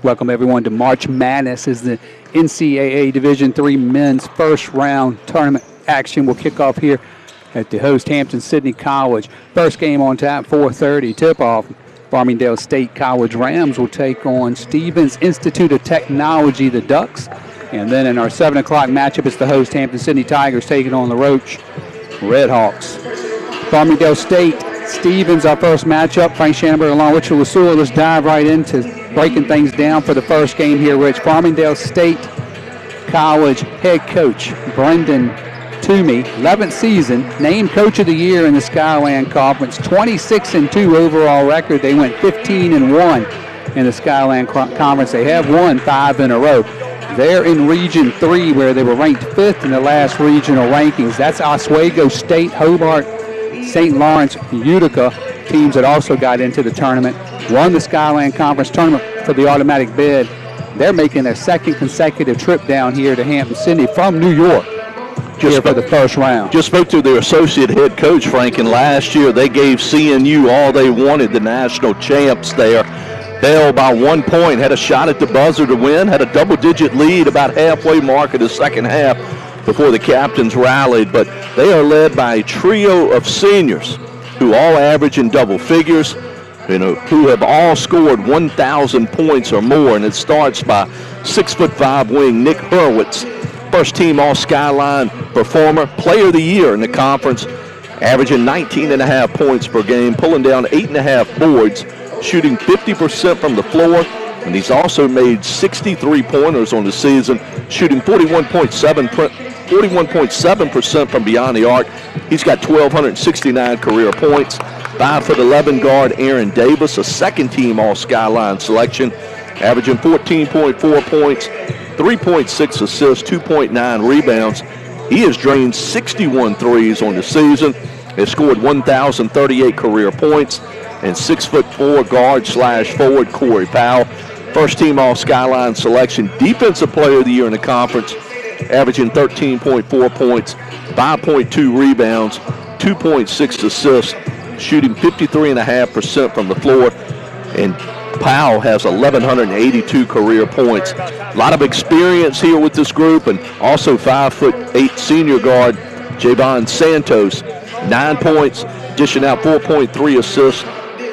Welcome everyone to March Madness as the NCAA Division III men's first round tournament action will kick off here at the host Hampton-Sydney College. First game on tap, 4:30 tip-off. Farmingdale State College Rams will take on Stevens Institute of Technology, the Ducks. And then in our 7 o'clock matchup, it's the host Hampton-Sydney Tigers taking on the Roach Redhawks. Farmingdale State, Stevens, our first matchup. Frank Schanberg along with Richard Lasula. Let's dive right into breaking things down for the first game here, Rich. Farmingdale State College head coach Brendan Toomey, 11th season, named Coach of the Year in the Skyland Conference, 26-2 overall record. They went 15-1 in the Skyland Conference. They have won 5 in a row. They're in Region 3, where they were ranked 5th in the last regional rankings. That's Oswego State, Hobart, St. Lawrence, Utica, teams that also got into the tournament, won the Skyland Conference tournament for the automatic bid. They're making their second consecutive trip down here to Hampton-Sydney from New York here for the first round. Just spoke to their associate head coach, Frank, and last year they gave CNU all they wanted, the national champs there. Fell by 1 point, had a shot at the buzzer to win, had a double-digit lead about halfway mark of the second half before the captains rallied. But they are led by a trio of seniors who all average in double figures, who have all scored 1,000 points or more. And it starts by 6'5" wing Nick Hurwitz, first-team All-Skyline performer, player of the year in the conference, averaging 19.5 points per game, pulling down 8.5 boards, shooting 50% from the floor, and he's also made 63 pointers on the season, shooting 41.7% from beyond the arc. He's got 1,269 career points. 5'11" guard Aaron Davis, a second-team All-Skyline selection, averaging 14.4 points, 3.6 assists, 2.9 rebounds. He has drained 61 threes on the season, has scored 1,038 career points, and 6'4" guard/forward Corey Powell, first-team All-Skyline selection, defensive player of the year in the conference, averaging 13.4 points, 5.2 rebounds, 2.6 assists, shooting 53.5% from the floor, and Powell has 1,182 career points. A lot of experience here with this group, and also 5'8" senior guard Javon Santos, 9 points, dishing out 4.3 assists,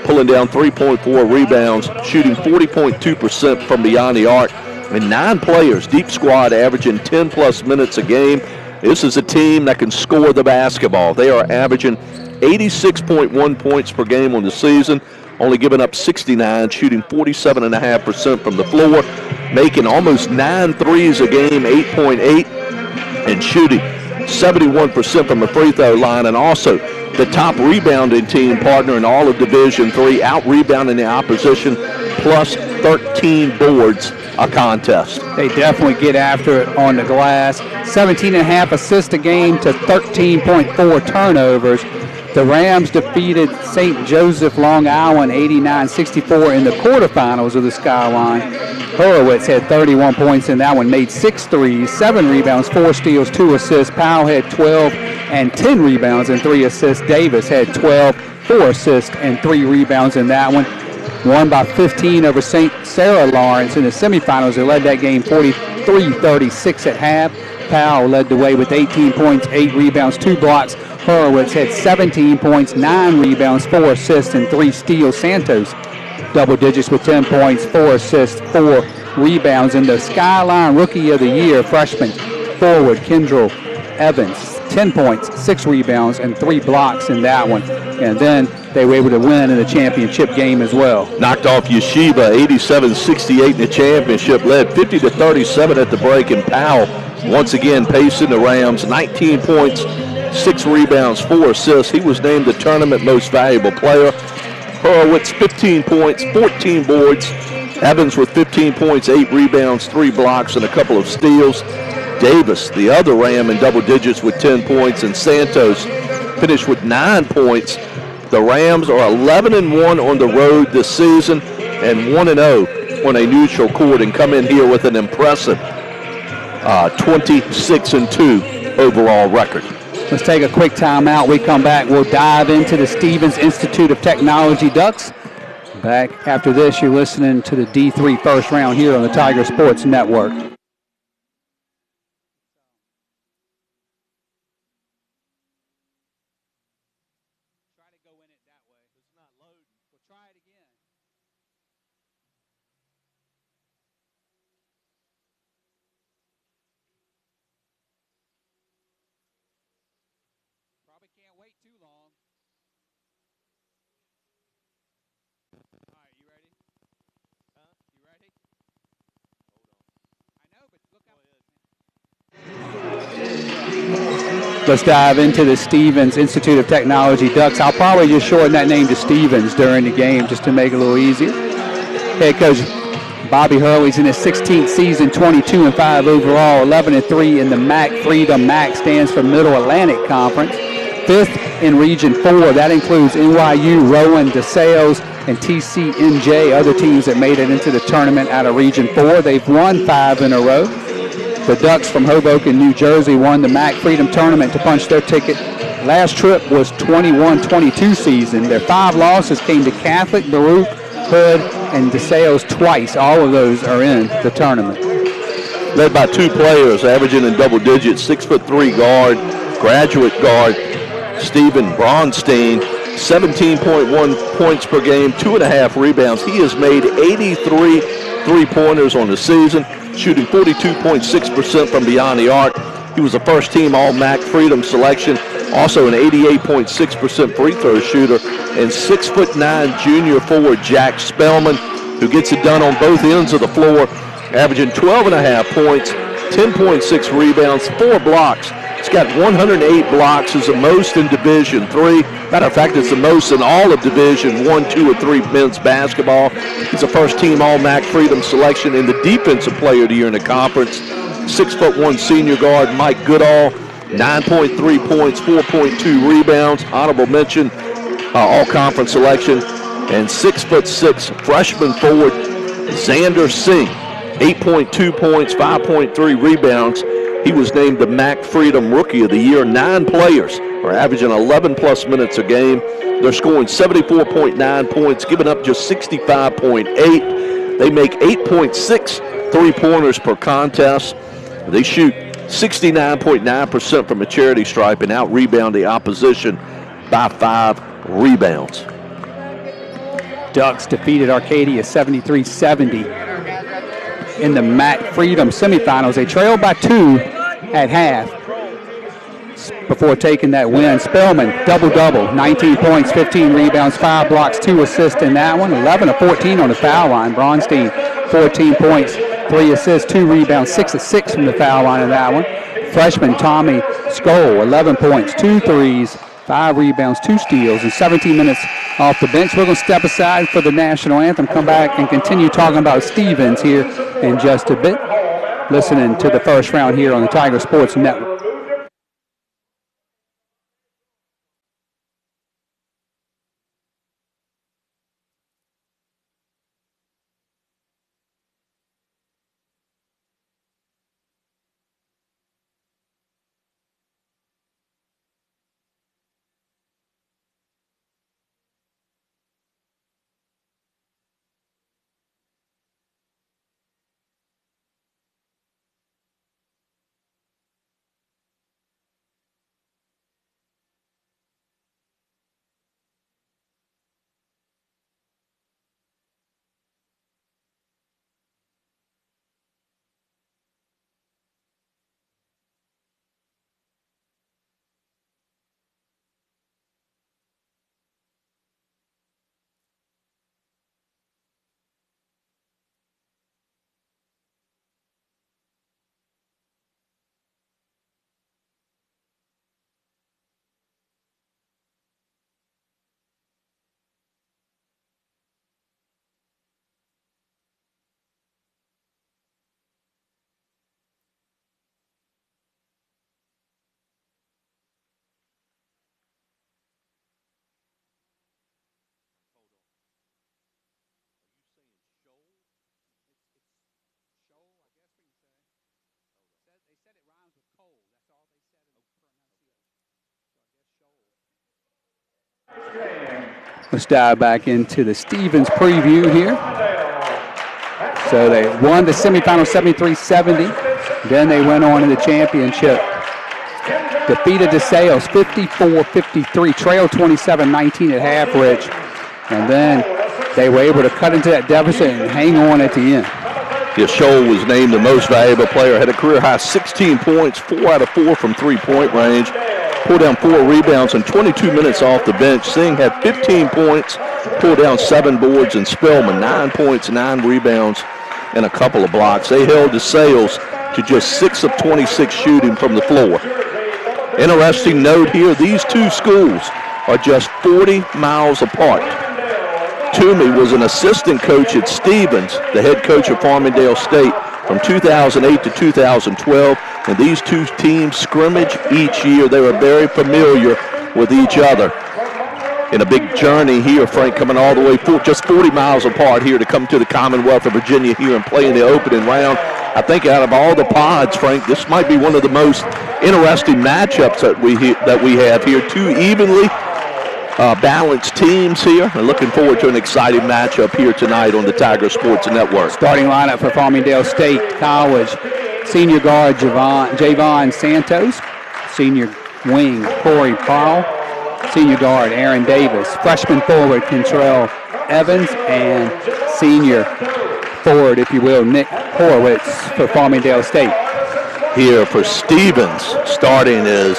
pulling down 3.4 rebounds, shooting 40.2% from beyond the arc, and 9 players, deep squad, averaging 10-plus minutes a game. This is a team that can score the basketball. They are averaging 86.1 points per game on the season, only giving up 69, shooting 47.5% from the floor, making almost 9 threes a game, 8.8, and shooting 71% from the free throw line, and also the top rebounding team partner in all of Division III, out-rebounding the opposition, plus 13 boards a contest. They definitely get after it on the glass. 17.5 assists a game to 13.4 turnovers. The Rams defeated St. Joseph Long Island 89-64 in the quarterfinals of the Skyline. Horowitz had 31 points in that one, made 6 threes, 7 rebounds, 4 steals, 2 assists. Powell had 12 and 10 rebounds and 3 assists. Davis had 12, 4 assists, and 3 rebounds in that one. Won by 15 over St. Sarah Lawrence in the semifinals. They led that game 43-36 at half. Powell led the way with 18 points, 8 rebounds, 2 blocks. Horowitz had 17 points, 9 rebounds, 4 assists, and 3 steals. Santos double digits with 10 points, 4 assists, 4 rebounds. And the Skyline Rookie of the Year, freshman forward Kendrell Evans, 10 points, 6 rebounds, and 3 blocks in that one. And then they were able to win in the championship game as well. Knocked off Yeshiva 87-68 in the championship, led 50-37 at the break, and Powell once again pacing the Rams, 19 points, 6 rebounds, 4 assists. He was named the tournament most valuable player. Horowitz, 15 points, 14 boards. Evans with 15 points, 8 rebounds, 3 blocks, and a couple of steals. Davis, the other Ram, in double digits with 10 points, and Santos finished with 9 points. The Rams are 11-1 on the road this season and 1-0 on a neutral court, and come in here with an impressive 26-2 overall record. Let's take a quick timeout. We come back, we'll dive into the Stevens Institute of Technology Ducks. Back after this, you're listening to the D3 first round here on the Tiger Sports Network. Let's dive into the Stevens Institute of Technology Ducks. I'll probably just shorten that name to Stevens during the game just to make it a little easier. Head coach Bobby Hurley's in his 16th season, 22-5 overall, 11-3 in the MAC Freedom. MAC stands for Middle Atlantic Conference. Fifth in Region 4. That includes NYU, Rowan, DeSales, and TCNJ, other teams that made it into the tournament out of Region 4. They've won 5 in a row. The Ducks from Hoboken, New Jersey, won the MAC Freedom Tournament to punch their ticket. Last trip was 21-22 season. Their 5 losses came to Catholic, Baruch, Hood, and DeSales twice. All of those are in the tournament. Led by 2 players, averaging in double digits, 6'3" guard, graduate guard, Stephen Bronstein, 17.1 points per game, 2.5 rebounds. He has made 83 three-pointers on the season, shooting 42.6% from beyond the arc. He was a first-team All-MAC Freedom selection, also an 88.6% free throw shooter, and 6'9" junior forward Jack Spellman, who gets it done on both ends of the floor, averaging 12.5 points, 10.6 rebounds, 4 blocks. He's got 108 blocks, is the most in Division III. Matter of fact, it's the most in all of Division I, II, or III men's basketball. He's a first-team All-MAC Freedom selection and the Defensive Player of the Year in the conference. 6'1" senior guard Mike Goodall, 9.3 points, 4.2 rebounds, honorable mention, all-conference selection, and 6'6" freshman forward Xander Singh, 8.2 points, 5.3 rebounds. He was named the MAC Freedom Rookie of the Year. 9 players are averaging 11-plus minutes a game. They're scoring 74.9 points, giving up just 65.8. They make 8.6 three-pointers per contest. They shoot 69.9% from a charity stripe and out-rebound the opposition by 5 rebounds. Ducks defeated Arcadia 73-70 in the MAC Freedom semifinals. They trailed by 2 at half before taking that win. Spellman, double-double, 19 points, 15 rebounds, 5 blocks, 2 assists in that one, 11 of 14 on the foul line. Bronstein, 14 points, 3 assists, 2 rebounds, 6 of 6 from the foul line in that one. Freshman Tommy Skoll, 11 points, 2 threes, 5 rebounds, 2 steals, and 17 minutes off the bench. We're going to step aside for the national anthem, come back and continue talking about Stevens here in just a bit. Listening to the first round here on the Tiger Sports Network. Let's dive back into the Stevens preview here. So they won the semifinal 73-70. Then they went on in the championship. Defeated DeSales 54-53, trailed 27-19 at half, Rich. And then they were able to cut into that deficit and hang on at the end. Yeah, Scholl was named the most valuable player. Had a career-high 16 points, 4 out of 4 from three-point range. Pulled down 4 rebounds in 22 minutes off the bench. Singh had 15 points, pulled down 7 boards, and Spellman 9 points, 9 rebounds, and a couple of blocks. They held DeSales to just 6 of 26 shooting from the floor. Interesting note here, these two schools are just 40 miles apart. Toomey was an assistant coach at Stevens, the head coach of Farmingdale State, from 2008 to 2012, and these two teams scrimmage each year. They were very familiar with each other. In a big journey here, Frank, coming all the way just 40 miles apart here to come to the Commonwealth of Virginia here and play in the opening round. I think out of all the pods, Frank, this might be one of the most interesting matchups that we have here. Two evenly balanced teams here. I'm looking forward to an exciting matchup here tonight on the Tiger Sports Network. Starting lineup for Farmingdale State College. Senior guard Javon Santos. Senior wing Corey Powell. Senior guard Aaron Davis. Freshman forward Kentrell Evans. And senior forward, if you will, Nick Horowitz for Farmingdale State. Here for Stevens, starting is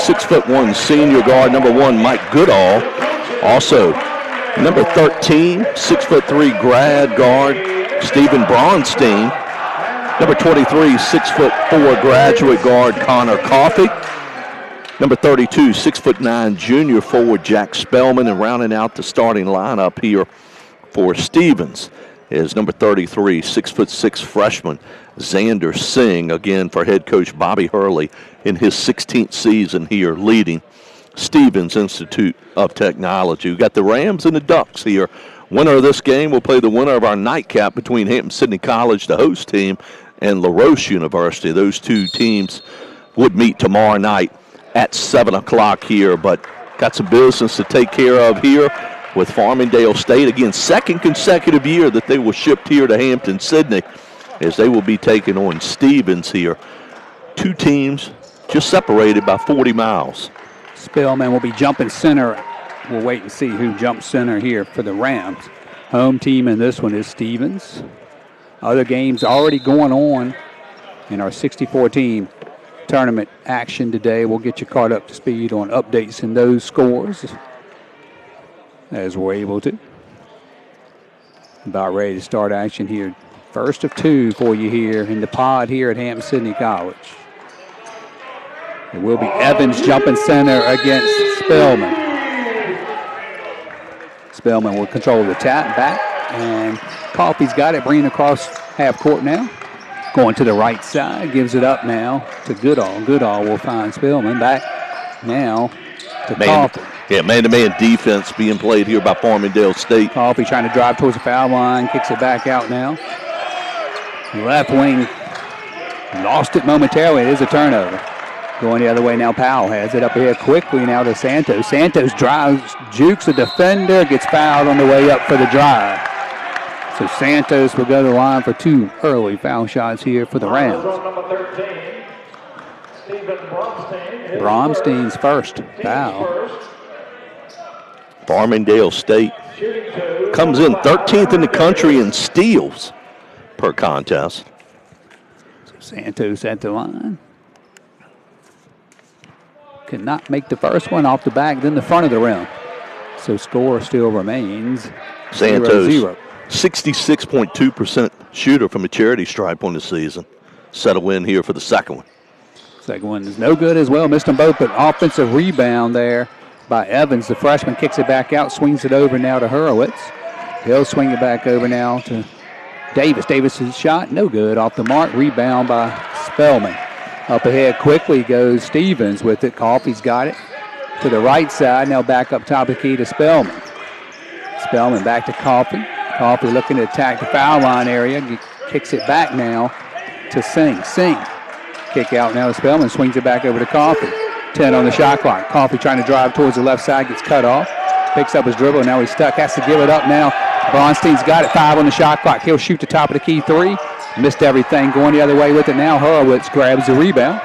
6'1" senior guard, number 1, Mike Goodall. Also, number 13, 6'3" grad guard, Stephen Bronstein. Number 23, 6'4" graduate guard, Connor Coffey. Number 32, 6'9" junior forward, Jack Spellman. And rounding out the starting lineup here for Stevens is number 33, 6'6" freshman, Xander Singh, again for head coach Bobby Hurley in his 16th season here leading Stevens Institute of Technology. We've got the Rams and the Ducks here. Winner of this game will play the winner of our nightcap between Hampton-Sydney College, the host team, and LaRoche University. Those two teams would meet tomorrow night at 7 o'clock here, but got some business to take care of here with Farmingdale State. Again, second consecutive year that they were shipped here to Hampton-Sydney, as they will be taking on Stevens here. Two teams just separated by 40 miles. Spellman will be jumping center. We'll wait and see who jumps center here for the Rams. Home team in this one is Stevens. Other games already going on in our 64-team tournament action today. We'll get you caught up to speed on updates in those scores as we're able to. About ready to start action here. First of 2 for you here in the pod here at Hampton-Sydney College. It will be Evans jumping center against Spellman. Spellman will control the tap back, and Coffey's got it, bringing across half court now. Going to the right side, gives it up now to Goodall. Goodall will find Spellman back now to Coffey. Yeah, man-to-man defense being played here by Farmingdale State. Coffey trying to drive towards the foul line, kicks it back out now. Left wing lost it momentarily. It is a turnover. Going the other way now, Powell has it up here quickly now to Santos. Santos drives, jukes the defender, gets fouled on the way up for the drive. So Santos will go to the line for 2 early foul shots here for the Rams. Bromstein's first foul. Farmingdale State comes in 13th in the country in steals per contest. So Santos at the line. Could not make the first one off the back, then the front of the rim. So score still remains Santos, 0-0. 66.2% shooter from a charity stripe on the season. Set a win here for the second one. Second one is no good as well. Missed them both, but offensive rebound there by Evans. The freshman kicks it back out, swings it over now to Horowitz. He'll swing it back over now to Davis. Davis's shot, no good. Off the mark, rebound by Spellman. Up ahead quickly goes Stevens with it. Coffey's got it to the right side. Now back up top of the key to Spellman. Spellman back to Coffey. Coffey looking to attack the foul line area. He kicks it back now to Singh. Singh kick out now to Spellman. Swings it back over to Coffey. 10 on the shot clock. Coffey trying to drive towards the left side. Gets cut off. Picks up his dribble. Now he's stuck. Has to give it up now. Bronstein's got it. 5 on the shot clock. He'll shoot the top of the key 3. Missed everything. Going the other way with it now. Horowitz grabs the rebound.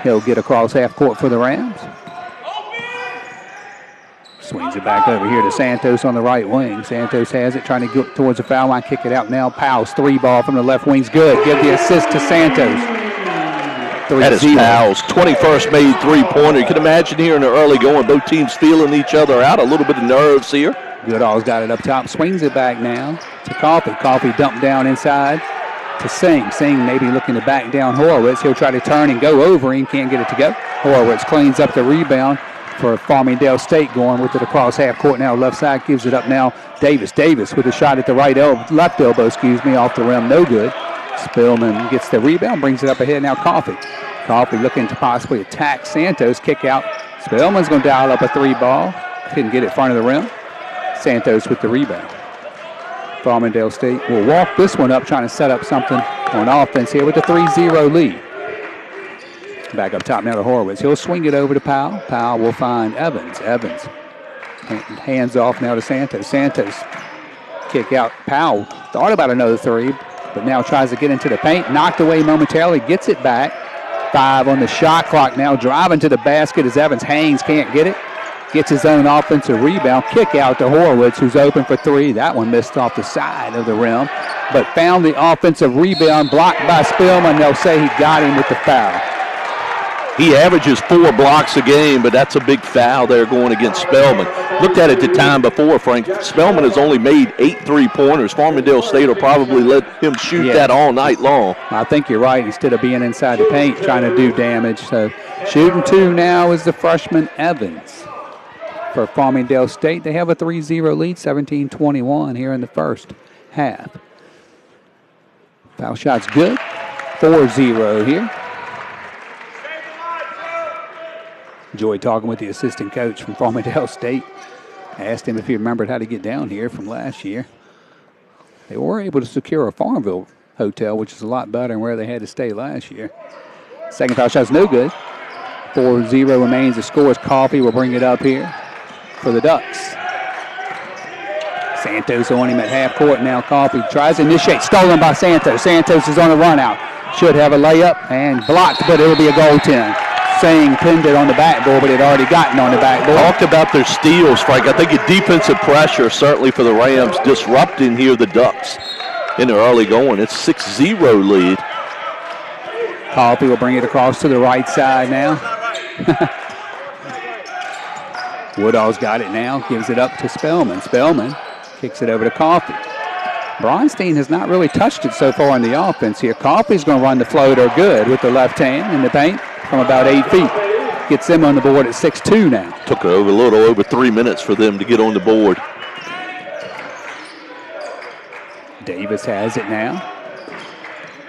He'll get across half court for the Rams. Swings it back over here to Santos on the right wing. Santos has it, trying to get towards the foul line. Kick it out now. Powell's 3 ball from the left wing's good. Give the assist to Santos. That is Powell's 21st made three-pointer. You can imagine here in the early going, both teams feeling each other out. A little bit of nerves here. Goodall's got it up top. Swings it back now to Coffey. Coffey dumped down inside to Singh. Singh maybe looking to back down Horowitz. He'll try to turn and go over him. Can't get it to go. Horowitz cleans up the rebound for Farmingdale State, going with it across half court now. Left side gives it up now. Davis with a shot at the left elbow, off the rim. No good. Spellman gets the rebound, brings it up ahead now. Coffey looking to possibly attack Santos. Kick out. Spellman's going to dial up a 3 ball. Couldn't get it in front of the rim. Santos with the rebound. Farmingdale State will walk this one up, trying to set up something on offense here with a 3-0 lead. Back up top now to Horowitz. He'll swing it over to Powell. Powell will find Evans. Hands off now to Santos. Santos kick out. Powell thought about another 3, but now tries to get into the paint. Knocked away momentarily. Gets it back. 5 on the shot clock now. Driving to the basket as Evans. Haynes can't get it. Gets his own offensive rebound. Kick out to Horowitz, who's open for 3. That one missed off the side of the rim, but found the offensive rebound. Blocked by Spellman. They'll say he got him with the foul. He averages 4 blocks a game, but that's a big foul there going against Spellman. Looked at it the time before, Frank. Spellman has only made 8 3-pointers. Farmingdale State will probably let him shoot that all night long. I think you're right. Instead of being inside the paint, trying to do damage. So shooting 2 now is the freshman Evans. For Farmingdale State, they have a 3-0 lead, 17-21 here in the first half. Foul shot's good. 4-0 here. Enjoyed talking with the assistant coach from Farmingdale State. Asked him if he remembered how to get down here from last year. They were able to secure a Farmville hotel, which is a lot better than where they had to stay last year. Second foul shot's no good. 4-0 remains. The score is Coffey will bring it up here for the Ducks. Santos on him at half court now. Coffey tries to initiate. Stolen by Santos. Santos is on a run out. Should have a layup and blocked, but it'll be a goaltend. Saying pinned it on the backboard, but it had already gotten on the backboard. Talked about their steals, Frank. I think a defensive pressure certainly for the Rams disrupting here the Ducks in the early going. It's 6-0 lead. Coffey will bring it across to the right side now. Woodall's got it now. Gives it up to Spellman. Spellman kicks it over to Coffey. Bronstein has not really touched it so far in the offense here. Coffey's going to run the floater good with the left hand in the paint from about 8 feet. Gets them on the board at 6-2 now. Took a little over 3 minutes for them to get on the board. Davis has it now.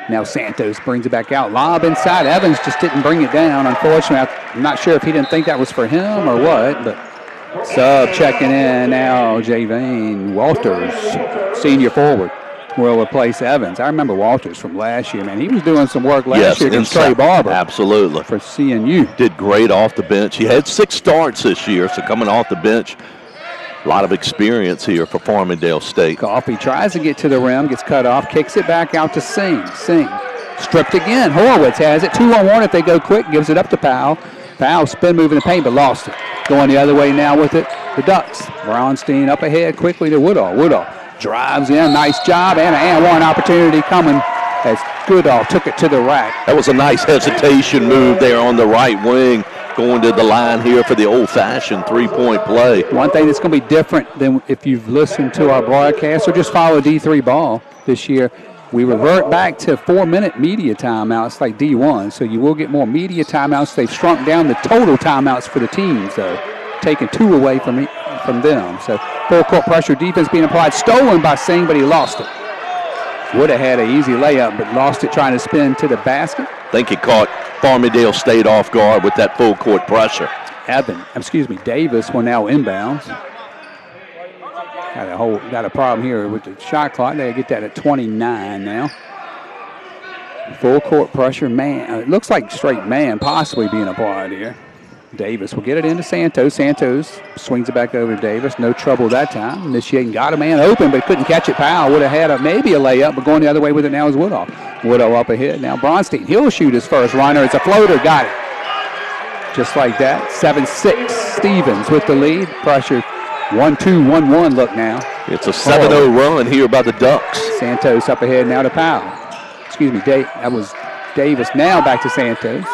Now Santos brings it back out. Lob inside. Evans just didn't bring it down. Unfortunately, I'm not sure if he didn't think that was for him or what, but sub checking in now, Javane Walters, senior forward, will replace Evans. I remember Walters from last year, man. He was doing some work last year against Trey Barber. Absolutely. For CNU. Did great off the bench. He had 6 starts this year, so coming off the bench, a lot of experience here for Farmingdale State. Coffey tries to get to the rim, gets cut off, kicks it back out to Singh. Singh stripped again. Horowitz has it. 2-on-1 if they go quick. Gives it up to Powell. Powell spin move in the paint, but lost it. Going the other way now with it, the Ducks. Bronstein up ahead quickly to Woodall. Woodall drives in. Nice job. And one opportunity coming as Goodall took it to the rack. That was a nice hesitation move there on the right wing. Going to the line here for the old-fashioned 3-point play. One thing that's going to be different than if you've listened to our broadcast or just follow D3 ball this year, we revert back to 4-minute media timeouts like D1, so you will get more media timeouts. They've shrunk down the total timeouts for the teams, though, taking 2 away from them. So full court pressure defense being applied. Stolen by Singh, but he lost it. Would have had an easy layup, but lost it trying to spin to the basket. I think he caught Farmingdale State off guard with that full court pressure. Davis will now inbounds. Got a problem here with the shot clock. They get that at 29 now. Full court pressure, man. It looks like straight man possibly being applied here. Davis will get it into Santos. Santos swings it back over to Davis. No trouble that time. Initiating, got a man open, but couldn't catch it. Powell would have had maybe a layup, but going the other way with it now is Woodall. Woodall up ahead. Now Bronstein, he'll shoot his first runner. It's a floater. Got it. Just like that. 7-6. Stevens with the lead. Pressure 1-2, 1-1 look now. It's a 7-0 run here by the Ducks. Santos up ahead now to Powell. Excuse me, that was Davis. Now back to Santos.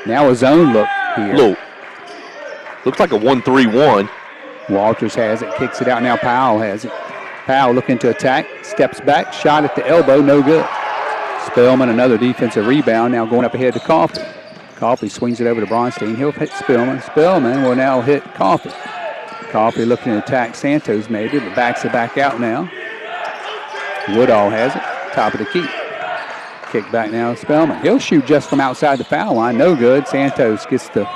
Now a zone look here. Looks like a 1-3-1. Walters has it, kicks it out. Now Powell has it. Powell looking to attack, steps back, shot at the elbow, no good. Spellman, another defensive rebound, now going up ahead to Coffey. Coffey swings it over to Bronstein. He'll hit Spellman. Spellman will now hit Coffey. Coffey looking to attack Santos maybe, but backs it back out now. Woodall has it, top of the key. Kick back now to Spellman. He'll shoot just from outside the foul line. No good. Santos gets the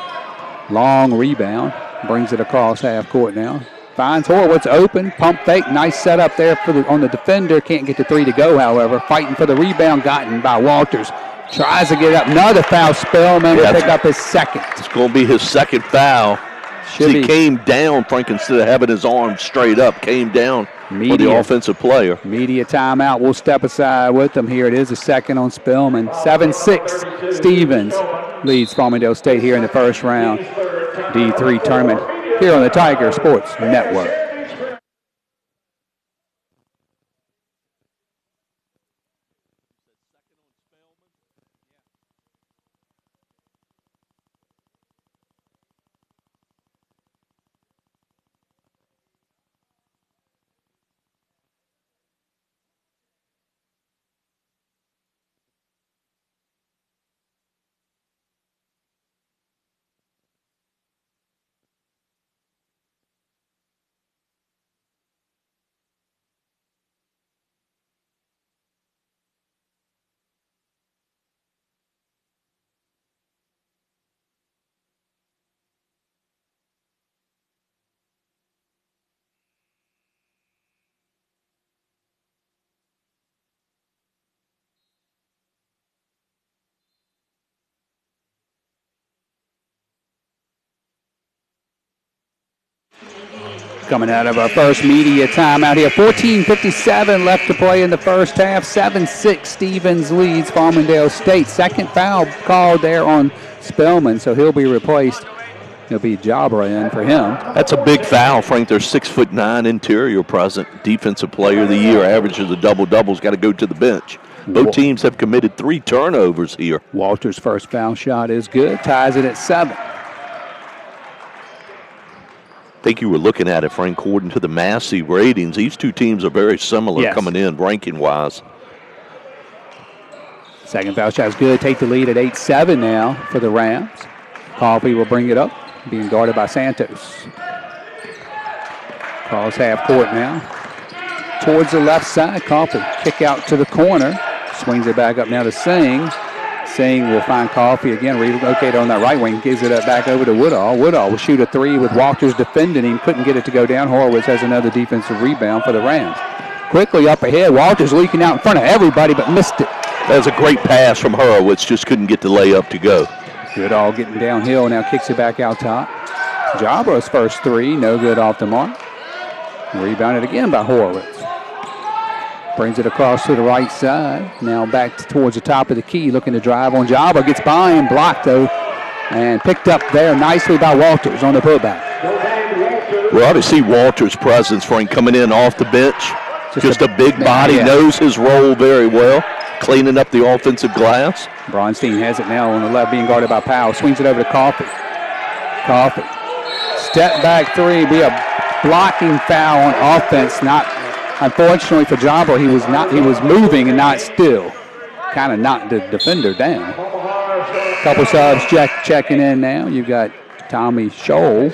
long rebound. Brings it across half court now. Finds Horowitz open. Pump fake. Nice setup there on the defender. Can't get the three to go, however. Fighting for the rebound. Gotten by Walters. Tries to get up. Another foul. Spellman will pick up his second. It's going to be his second foul. He came down, Frank, instead of having his arm straight up, came down for the offensive player. Media timeout. We'll step aside with them here. It is a second on Spellman. 7-6. Stevens leads Farmingdale State here in the first round. D3 tournament here on the Tiger Sports Network. Coming out of our first media timeout here. 14:57 left to play in the first half. 7-6 Stevens leads Farmingdale State. Second foul called there on Spellman, so he'll be replaced. He'll be Jabra in for him. That's a big foul, Frank. Their 6'9" interior present. Defensive player of the year, averages a double-double's got to go to the bench. Both teams have committed 3 turnovers here. Walters' first foul shot is good. Ties it at 7. I think you were looking at it, Frank, according to the Massey ratings. These two teams are very similar coming in ranking-wise. Second foul shot is good. Take the lead at 8-7 now for the Rams. Coffey will bring it up, being guarded by Santos. Cross half court now. Towards the left side, Coffey. Kick out to the corner. Swings it back up now to Singh. Singh will find Coffey again, relocated on that right wing, gives it up back over to Woodall. Woodall will shoot a three with Walters defending him, couldn't get it to go down. Horowitz has another defensive rebound for the Rams. Quickly up ahead, Walters leaking out in front of everybody, but missed it. That was a great pass from Horowitz, just couldn't get the layup to go. Goodall getting downhill, now kicks it back out top. Jabra's first three, no good off the mark. Rebounded again by Horowitz. Brings it across to the right side. Now back towards the top of the key, looking to drive on Jabra. Gets by him, blocked though, and picked up there nicely by Walters on the putback. We ought to see Walters' presence, Frank, coming in off the bench. Just a big body, knows his role very well, cleaning up the offensive glass. Bronstein has it now on the left, being guarded by Powell. Swings it over to Coffey. Coffey. Step back three, be a blocking foul on offense. Not, unfortunately for Jabra, he was moving and not still. Kind of knocked the defender down. Couple subs checking in now. You've got Tommy Scholl,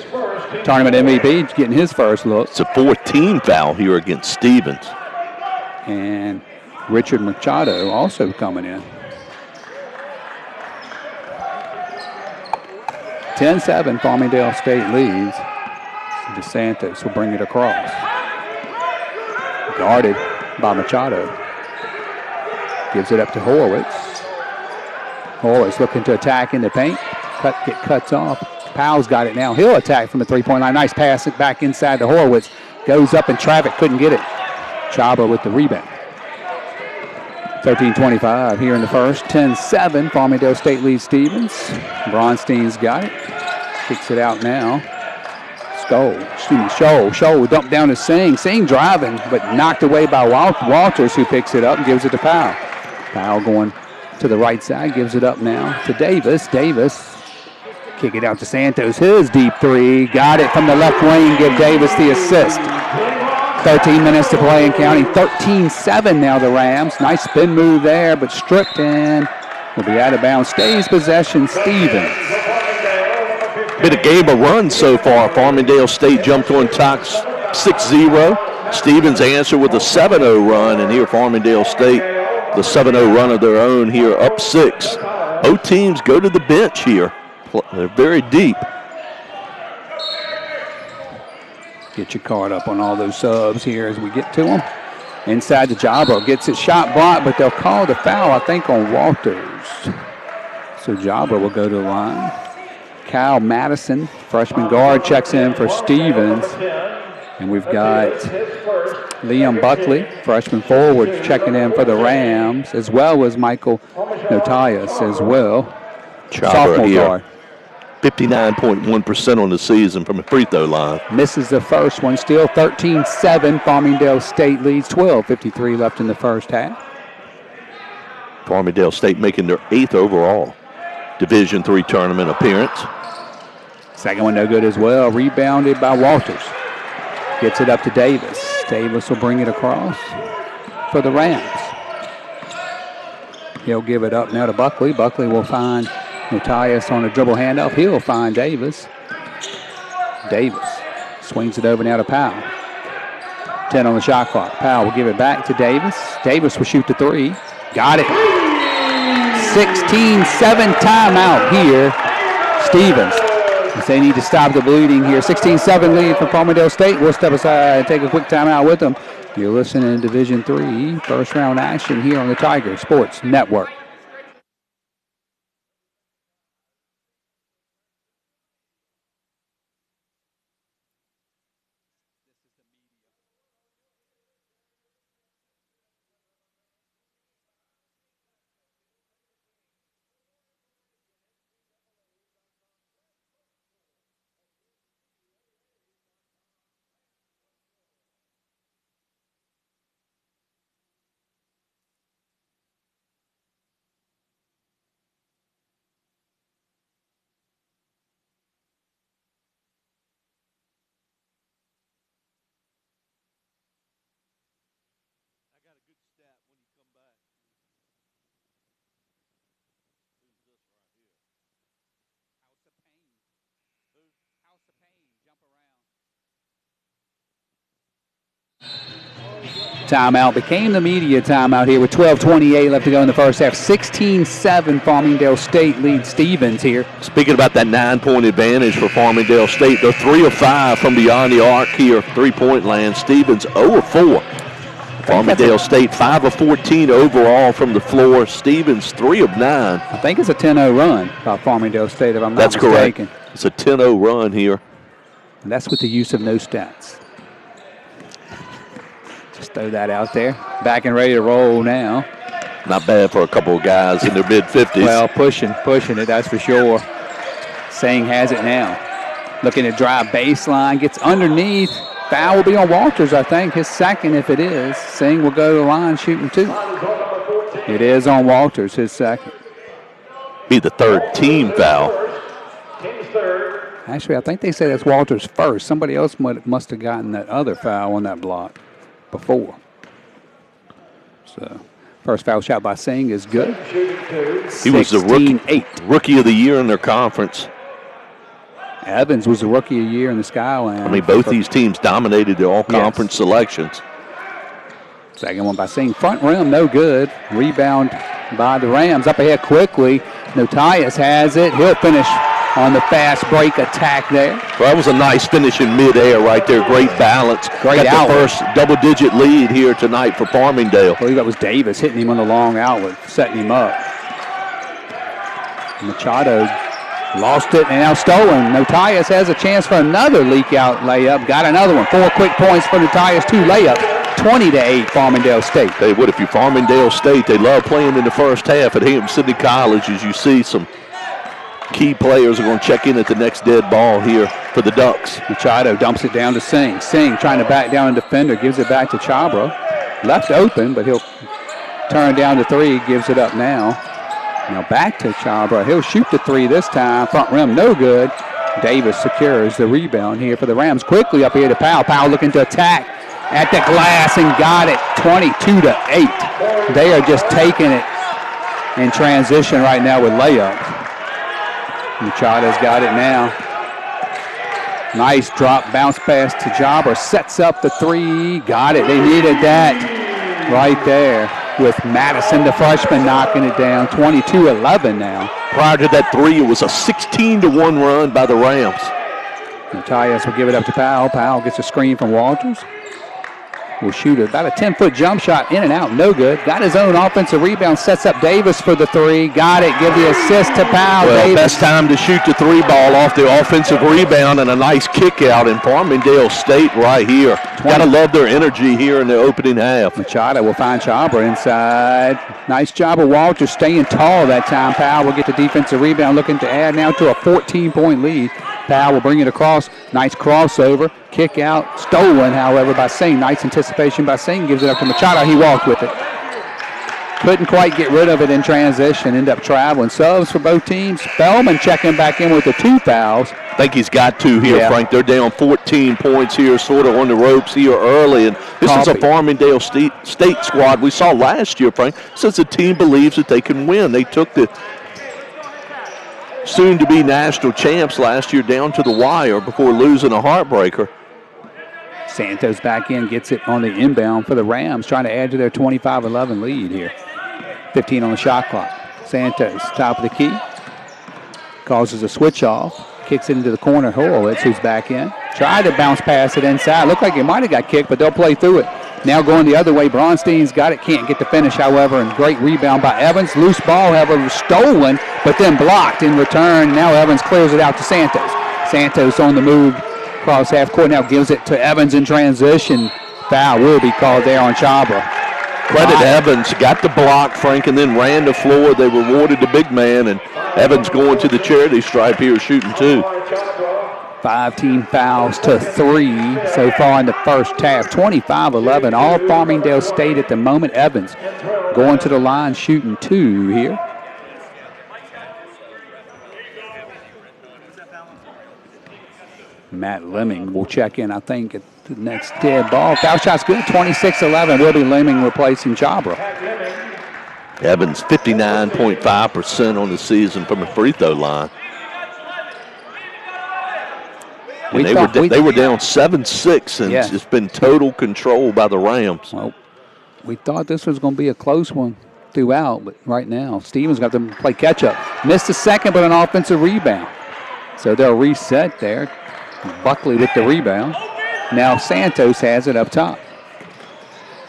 tournament MVP, getting his first look. It's a 14 foul here against Stevens. And Richard Machado also coming in. 10-7, Farmingdale State leads. DeSantos will bring it across. Guarded by Machado. Gives it up to Horowitz. Horowitz looking to attack in the paint. Cuts off. Powell's got it now. He'll attack from the three-point line. Nice pass back inside to Horowitz. Goes up in traffic, couldn't get it. Chaba with the rebound. 13:25 here in the first. 10-7. Farmingdale State leads Stevens. Bronstein's got it. Kicks it out now. Scholl dumped down to Singh. Singh driving, but knocked away by Walters, who picks it up and gives it to Powell. Powell going to the right side, gives it up now to Davis. Davis kick it out to Santos. His deep three. Got it from the left wing. Give Davis the assist. 13 minutes to play and counting. 13-7 now the Rams. Nice spin move there, but stripped in. Will be out of bounds. Stays possession, Stevens. Been a game of runs so far. Farmingdale State jumped on top 6-0. Stevens answered with a 7-0 run, and here Farmingdale State, the 7-0 run of their own here, up 6. Both teams go to the bench here. They're very deep. Get your card up on all those subs here as we get to them. Inside to Jabro. Gets his shot blocked, but they'll call the foul, I think, on Walters. So Jabro will go to the line. Kyle Madison, freshman guard, checks in for Stevens. And we've got Liam Buckley, freshman forward, checking in for the Rams, as well as Michael Notias as well. Sophomore guard. 59.1% on the season from the free throw line. Misses the first one. Still 13-7. Farmingdale State leads 12:53 left in the first half. Farmingdale State making their 8th overall Division III tournament appearance. Second one no good as well. Rebounded by Walters. Gets it up to Davis. Davis will bring it across for the Rams. He'll give it up now to Buckley. Buckley will find Matthias on a dribble handoff. He'll find Davis. Davis swings it over now to Powell. 10 on the shot clock. Powell will give it back to Davis. Davis will shoot the three. Got it. 16-7 timeout here. Stevens. They need to stop the bleeding here. 16-7 lead for Farmingdale State. We'll step aside and take a quick timeout with them. You're listening to Division III first round action here on the Tiger Sports Network. Timeout became the media timeout here with 12:28 left to go in the first half. 16-7 Farmingdale State leads Stevens here. Speaking about that 9-point advantage for Farmingdale State, they're 3 of 5 from beyond the arc here, three-point land. Stevens 0 of 4. Farmingdale State 5 of 14 overall from the floor. Stevens 3 of 9. I think it's a 10-0 run by Farmingdale State if I'm not mistaken. That's correct. It's a 10-0 run here. And that's with the use of no stats. Just throw that out there. Back and ready to roll now. Not bad for a couple of guys in their mid-50s. Well, pushing it, that's for sure. Singh has it now. Looking to drive baseline, gets underneath. Foul will be on Walters, I think. His second, if it is. Singh will go to the line shooting 2. It is on Walters, his second. Be the third team foul. Actually, I think they say that's Walters' first. Somebody else must have gotten that other foul on that block before. So, first foul shot by Singh is good. He was the rookie of the year in their conference. Evans was the rookie of the year in the Skyline. I mean, both these teams dominated their all-conference selections. Second one by Singh. Front rim, no good. Rebound by the Rams. Up ahead quickly. Notias has it. He'll finish on the fast break attack there. Well, that was a nice finish in midair right there. Great balance. Great Got the first double-digit lead here tonight for Farmingdale. I believe that was Davis hitting him on the long outlet, setting him up. Machado Lost it and now stolen. Notias has a chance for another leak out layup. Got another one. 4 quick points for Notias, 2 layups. 20-8 Farmingdale State. Hey, what if you're Farmingdale State? They love playing in the first half at Hampton-Sydney College. As you see, some key players are going to check in at the next dead ball here for the Ducks. Machado dumps it down to Singh. Singh trying to back down a defender, gives it back to Chabra. Left open, but he'll turn down to 3, gives it up now. Now back to Chabra. He'll shoot the 3 this time. Front rim, no good. Davis secures the rebound here for the Rams. Quickly up here to Powell. Powell looking to attack at the glass and got it. 22-8. They are just taking it in transition right now with layup. Machado's got it now. Nice drop, bounce pass to Jobber. Sets up the 3. Got it. They needed that right there with Madison, the freshman, knocking it down. 22-11 now. Prior to that 3, it was a 16-1 run by the Rams. Matthias will give it up to Powell. Powell gets a screen from Walters. Will shoot about a 10-foot jump shot, in and out, no good. Got his own offensive rebound, sets up Davis for the 3. Got it, give the assist to Powell. Well, Davis. best time to shoot the 3 ball off the offensive rebound and a nice kick out in Farmingdale State right here. Gotta love their energy here in the opening half. Machado will find Chabra inside. Nice job of Walters staying tall that time. Powell will get the defensive rebound, looking to add now to a 14-point lead. Powell will bring it across. Nice crossover. Kick out. Stolen, however, by Singh. Nice anticipation by Singh. Gives it up to Machado. He walked with it. Couldn't quite get rid of it in transition. End up traveling. Subs for both teams. Spellman checking back in with the 2 fouls. I think he's got to here, yeah. Frank. They're down 14 points here, sort of on the ropes here early. And this is a Farmingdale State squad we saw last year, Frank. Since the team believes that they can win. They took the soon-to-be national champs last year down to the wire before losing a heartbreaker. Santos back in, gets it on the inbound for the Rams, trying to add to their 25-11 lead here. 15 on the shot clock. Santos, top of the key, causes a switch off, kicks it into the corner. Horowitz, who's back in, tried to bounce past it inside. Looked like it might have got kicked, but they'll play through it. Now going the other way, Bronstein's got it, can't get the finish, however, and great rebound by Evans. Loose ball, however, stolen, but then blocked in return. Now Evans clears it out to Santos. Santos on the move across half court, now gives it to Evans in transition. Foul will be called there on Chabra. Credit Evans, got the block, Frank, and then ran the floor. They rewarded the big man, and Evans going to the charity stripe here, shooting 2. 5 team fouls to 3 so far in the first half. 25-11, all Farmingdale State at the moment. Evans going to the line, shooting 2 here. Matt Lemming will check in, I think, at the next dead ball. Foul shot's good, 26-11. Will be Lemming replacing Chabra. Evans 59.5% on the season from the free throw line. And they were down 7-6, and it's been total control by the Rams. Well, we thought this was going to be a close one throughout, but right now, Stevens got to play catch-up. Missed the second, but an offensive rebound. So they'll reset there. Buckley with the rebound. Now Santos has it up top.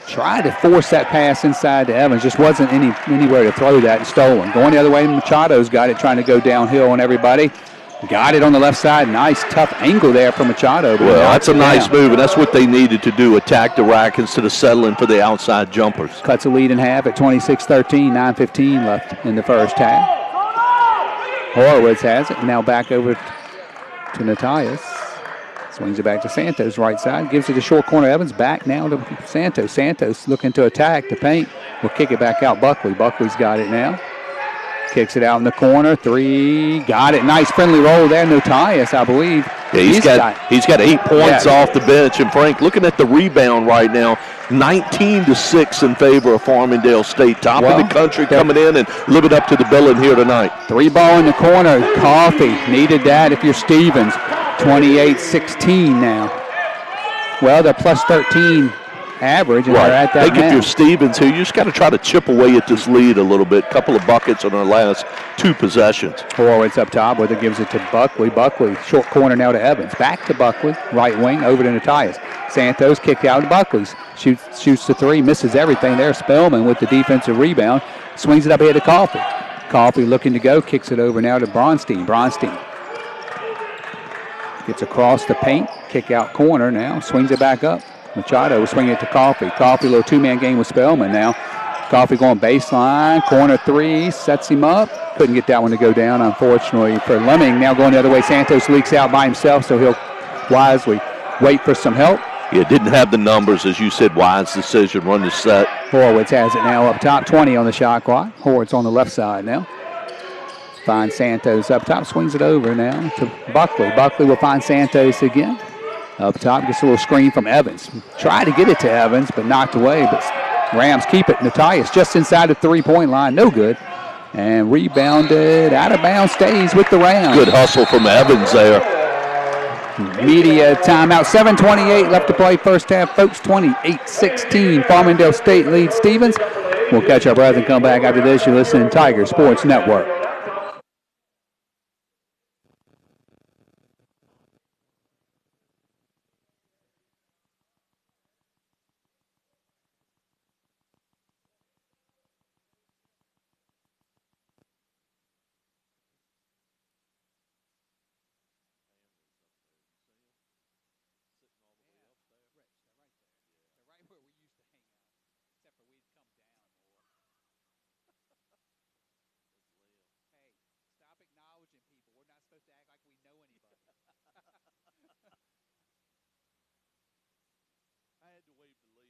Tried to force that pass inside to Evans. Just wasn't anywhere to throw that, and stolen. Going the other way, Machado's got it, trying to go downhill on everybody. Got it on the left side. Nice, tough angle there from Machado. Well, that's a nice move, and that's what they needed to do, attack the rack instead of settling for the outside jumpers. Cuts a lead in half at 26-13, 9:15 left in the first half. Horowitz has it. Now back over to Natias. Swings it back to Santos, right side. Gives it to short corner. Evans back now to Santos. Santos looking to attack the paint. Will kick it back out. Buckley. Buckley's got it now. Kicks it out in the corner. 3. Got it. Nice friendly roll there. Natias, I believe. Yeah, he's got 8 points off the bench. And Frank, looking at the rebound right now, 19-6 in favor of Farmingdale State. Top of the country coming in and living up to the billing here tonight. 3 ball in the corner. Coffee needed that if you're Stevens. 28-16 now. Well, they're plus 13 average, and they're at that. I think if you're Stevens here, you just got to try to chip away at this lead a little bit. Couple of buckets on our last 2 possessions. Horowitz up top with it, gives it to Buckley. Buckley, short corner now to Evans. Back to Buckley, right wing, over to Natias. Santos kicked out to Buckley. Shoots the 3, misses everything there. Spellman with the defensive rebound. Swings it up ahead to Coffee. Coffee looking to go, kicks it over now to Bronstein. Bronstein gets across the paint, kick out corner now, swings it back up. Machado swinging it to Coffee. Coffee, a little two-man game with Spellman now. Coffee going baseline, corner three, sets him up. Couldn't get that one to go down, unfortunately, for Lemming. Now going the other way, Santos leaks out by himself, so he'll wisely wait for some help. Yeah, didn't have the numbers, as you said, wise decision, run the set. Horowitz has it now up top, 20 on the shot clock. Horowitz on the left side now. Finds Santos up top, swings it over now to Buckley. Buckley will find Santos again. Up top, gets a little screen from Evans. Tried to get it to Evans, but knocked away. But Rams keep it. Natias just inside the three-point line. No good. And rebounded. Out of bounds, stays with the Rams. Good hustle from Evans there. Media timeout. 7:28 left to play first half. Folks, 28-16. Farmingdale State leads Stevens. We'll catch our breath and come back after this. You're listening to Tiger Sports Network. I had to wave to Liam.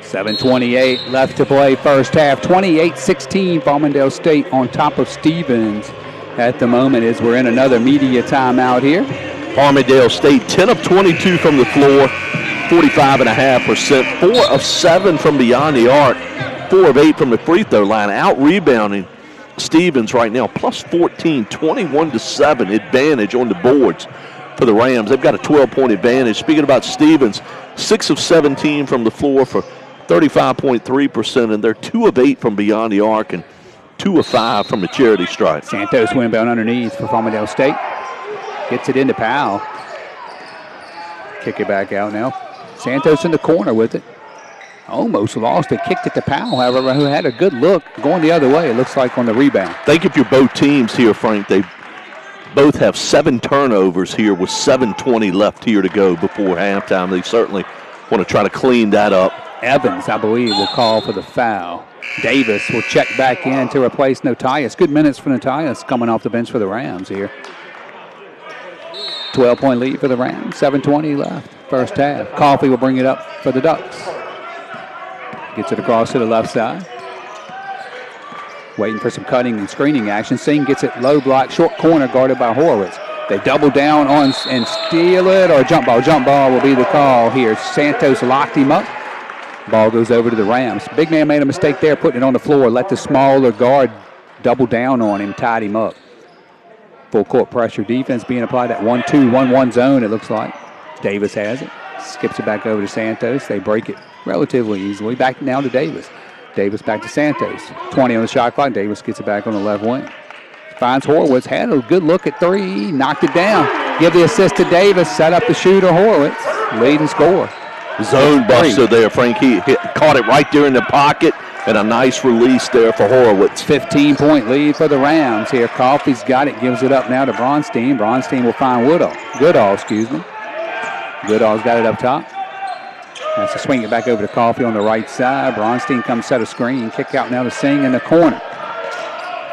.7:28 left to play first half. 28-16 Farmingdale State on top of Stevens at the moment as we're in another media timeout here. Farmingdale State 10 of 22 from the floor, 45.5%, 4 of 7 from beyond the arc, 4 of 8 from the free throw line, out rebounding Stevens right now, plus 14, 21-7 advantage on the boards for the Rams. They've got a 12-point advantage. Speaking about Stevens, 6 of 17 from the floor for 35.3%, and they're 2 of 8 from beyond the arc and 2 of 5 from the charity stripe. Santos windbound underneath for Farmingdale State. Gets it into Powell. Kick it back out now. Santos in the corner with it. Almost lost it. Kicked it to Powell, however, who had a good look going the other way, it looks like, on the rebound. I think if you're both teams here, Frank, they both have 7 turnovers here with 7:20 left here to go before halftime. They certainly want to try to clean that up. Evans, I believe, will call for the foul. Davis will check back in to replace Natias. Good minutes for Natias coming off the bench for the Rams here. 12-point lead for the Rams. 7:20 left, first half. Coffey will bring it up for the Ducks. Gets it across to the left side. Waiting for some cutting and screening action. Singh gets it low block, short corner guarded by Horowitz. They double down on and steal it, or jump ball. Jump ball will be the call here. Santos locked him up. Ball goes over to the Rams. Big man made a mistake there, putting it on the floor. Let the smaller guard double down on him, tied him up. Full court pressure defense being applied at 1-2, 1-1 zone, it looks like. Davis has it. Skips it back over to Santos. They break it relatively easily. Back now to Davis. Davis back to Santos. 20 on the shot clock. Davis gets it back on the left wing. Finds Horowitz. Had a good look at three. Knocked it down. Give the assist to Davis. Set up the shooter, Horowitz. Lead and score. Zone buster there, Frank. He caught it right there in the pocket, and a nice release there for Horowitz. 15-point lead for the Rams here. Coffey's got it. Gives it up now to Bronstein. Bronstein will find Goodall, excuse me. Goodall's got it up top. Has to swing it back over to Coffey on the right side. Bronstein comes set a screen. Kick out now to Singh in the corner.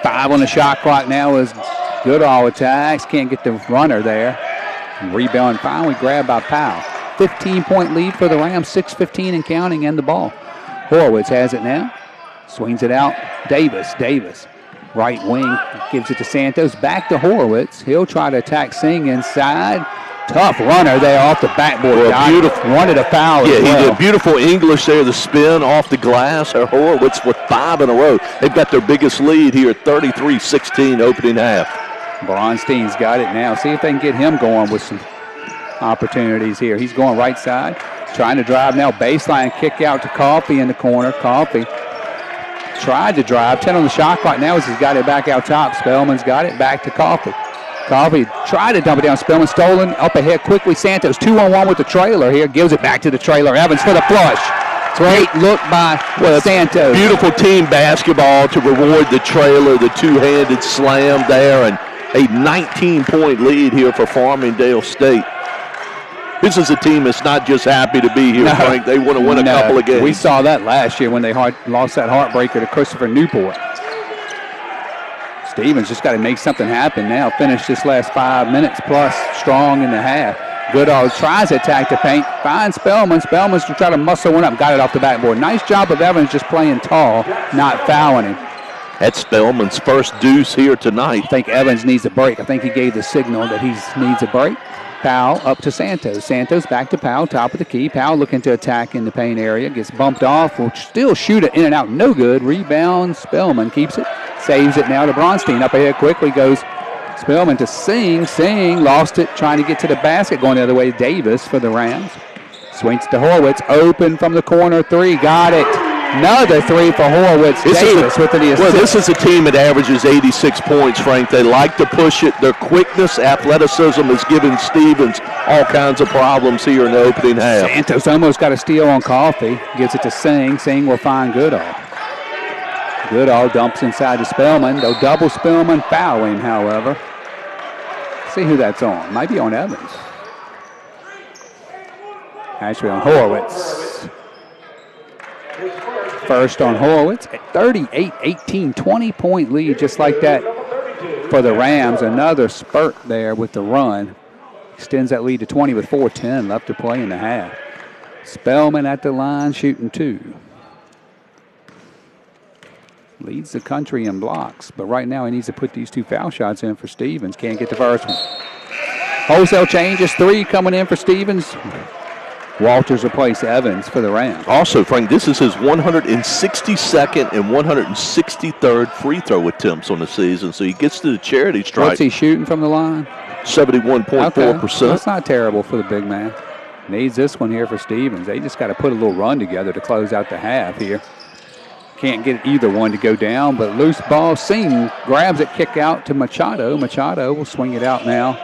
5 on the shot clock now as Goodall attacks. Can't get the runner there. Rebound finally grabbed by Powell. 15-point lead for the Rams. 6:15 and counting and the ball. Horowitz has it now. Swings it out. Davis. Right wing. Gives it to Santos. Back to Horowitz. He'll try to attack Singh inside. Tough runner there off the backboard. Well, beautiful. Wanted a foul as well. He did beautiful English there, the spin off the glass. Horowitz with 5 in a row. They've got their biggest lead here at 33-16 opening half. Bronstein's got it now. See if they can get him going with some opportunities here. He's going right side. Trying to drive now. Baseline kick out to Coffey in the corner. Coffey tried to drive. 10 on the shot clock now as he's got it back out top. Spellman's got it back to Coffey. Coffee tried to dump it down. Spellman stolen up ahead quickly. Santos 2-on-1 with the trailer here. Gives it back to the trailer. Evans for the flush. Great look by Santos. Beautiful team basketball to reward the trailer, the two-handed slam there, and a 19-point lead here for Farmingdale State. This is a team that's not just happy to be here, Frank. They want to win a couple of games. We saw that last year when they lost that heartbreaker to Christopher Newport. Stevens just got to make something happen now. Finish this last 5 minutes plus strong in the half. Goodall tries to attack the paint. Finds Spellman. Spellman's to try to muscle one up. Got it off the backboard. Nice job of Evans just playing tall, not fouling him. That's Spellman's first deuce here tonight. I think Evans needs a break. I think he gave the signal that he needs a break. Powell up to Santos. Santos back to Powell, top of the key. Powell looking to attack in the paint area. Gets bumped off. Will still shoot it in and out. No good. Rebound. Spellman keeps it. Saves it now to Bronstein. Up ahead quickly goes Spellman to Singh. Singh lost it trying to get to the basket. Going the other way. Davis for the Rams. Swings to Horwitz. Open from the corner. Three. Got it. Another three for Horwitz. Davis with the assist. Well, this is a team that averages 86 points, Frank. They like to push it. Their quickness, athleticism has given Stevens all kinds of problems here in the opening half. Santos almost got a steal on Coffee. Gives it to Singh. Singh will find Goodall. Goodall dumps inside to Spellman. They'll double Spellman. Foul him, however. See who that's on. Might be on Evans. Actually on Horwitz. First on Horwitz, 38-18, 20-point lead, just like that for the Rams. Another spurt there with the run. Extends that lead to 20 with 4:10 left to play in the half. Spellman at the line, shooting two. Leads the country in blocks, but right now he needs to put these two foul shots in for Stevens. Can't get the first one. Wholesale changes, three coming in for Stevens. Walters replaced Evans for the Rams. Also, Frank, this is his 162nd and 163rd free throw attempts on the season, so he gets to the charity stripe. What's he shooting from the line? 71.4%. Okay. That's not terrible for the big man. Needs this one here for Stevens. They just got to put a little run together to close out the half here. Can't get either one to go down, but loose ball. Singh grabs it, kick out to Machado. Machado will swing it out now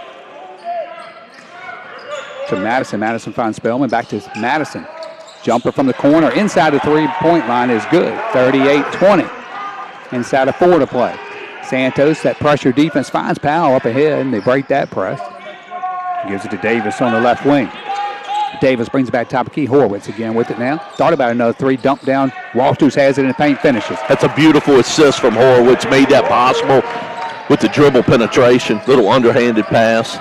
to Madison. Madison finds Spellman. Back to Madison. Jumper from the corner. Inside the three-point line is good. 38-20. Inside of 4 to play. Santos, that pressure defense, finds Powell up ahead, and they break that press. Gives it to Davis on the left wing. Davis brings it back top of key. Horwitz again with it now. Thought about another three. Dump down. Walters has it in the paint. Finishes. That's a beautiful assist from Horwitz. Made that possible with the dribble penetration. Little underhanded pass.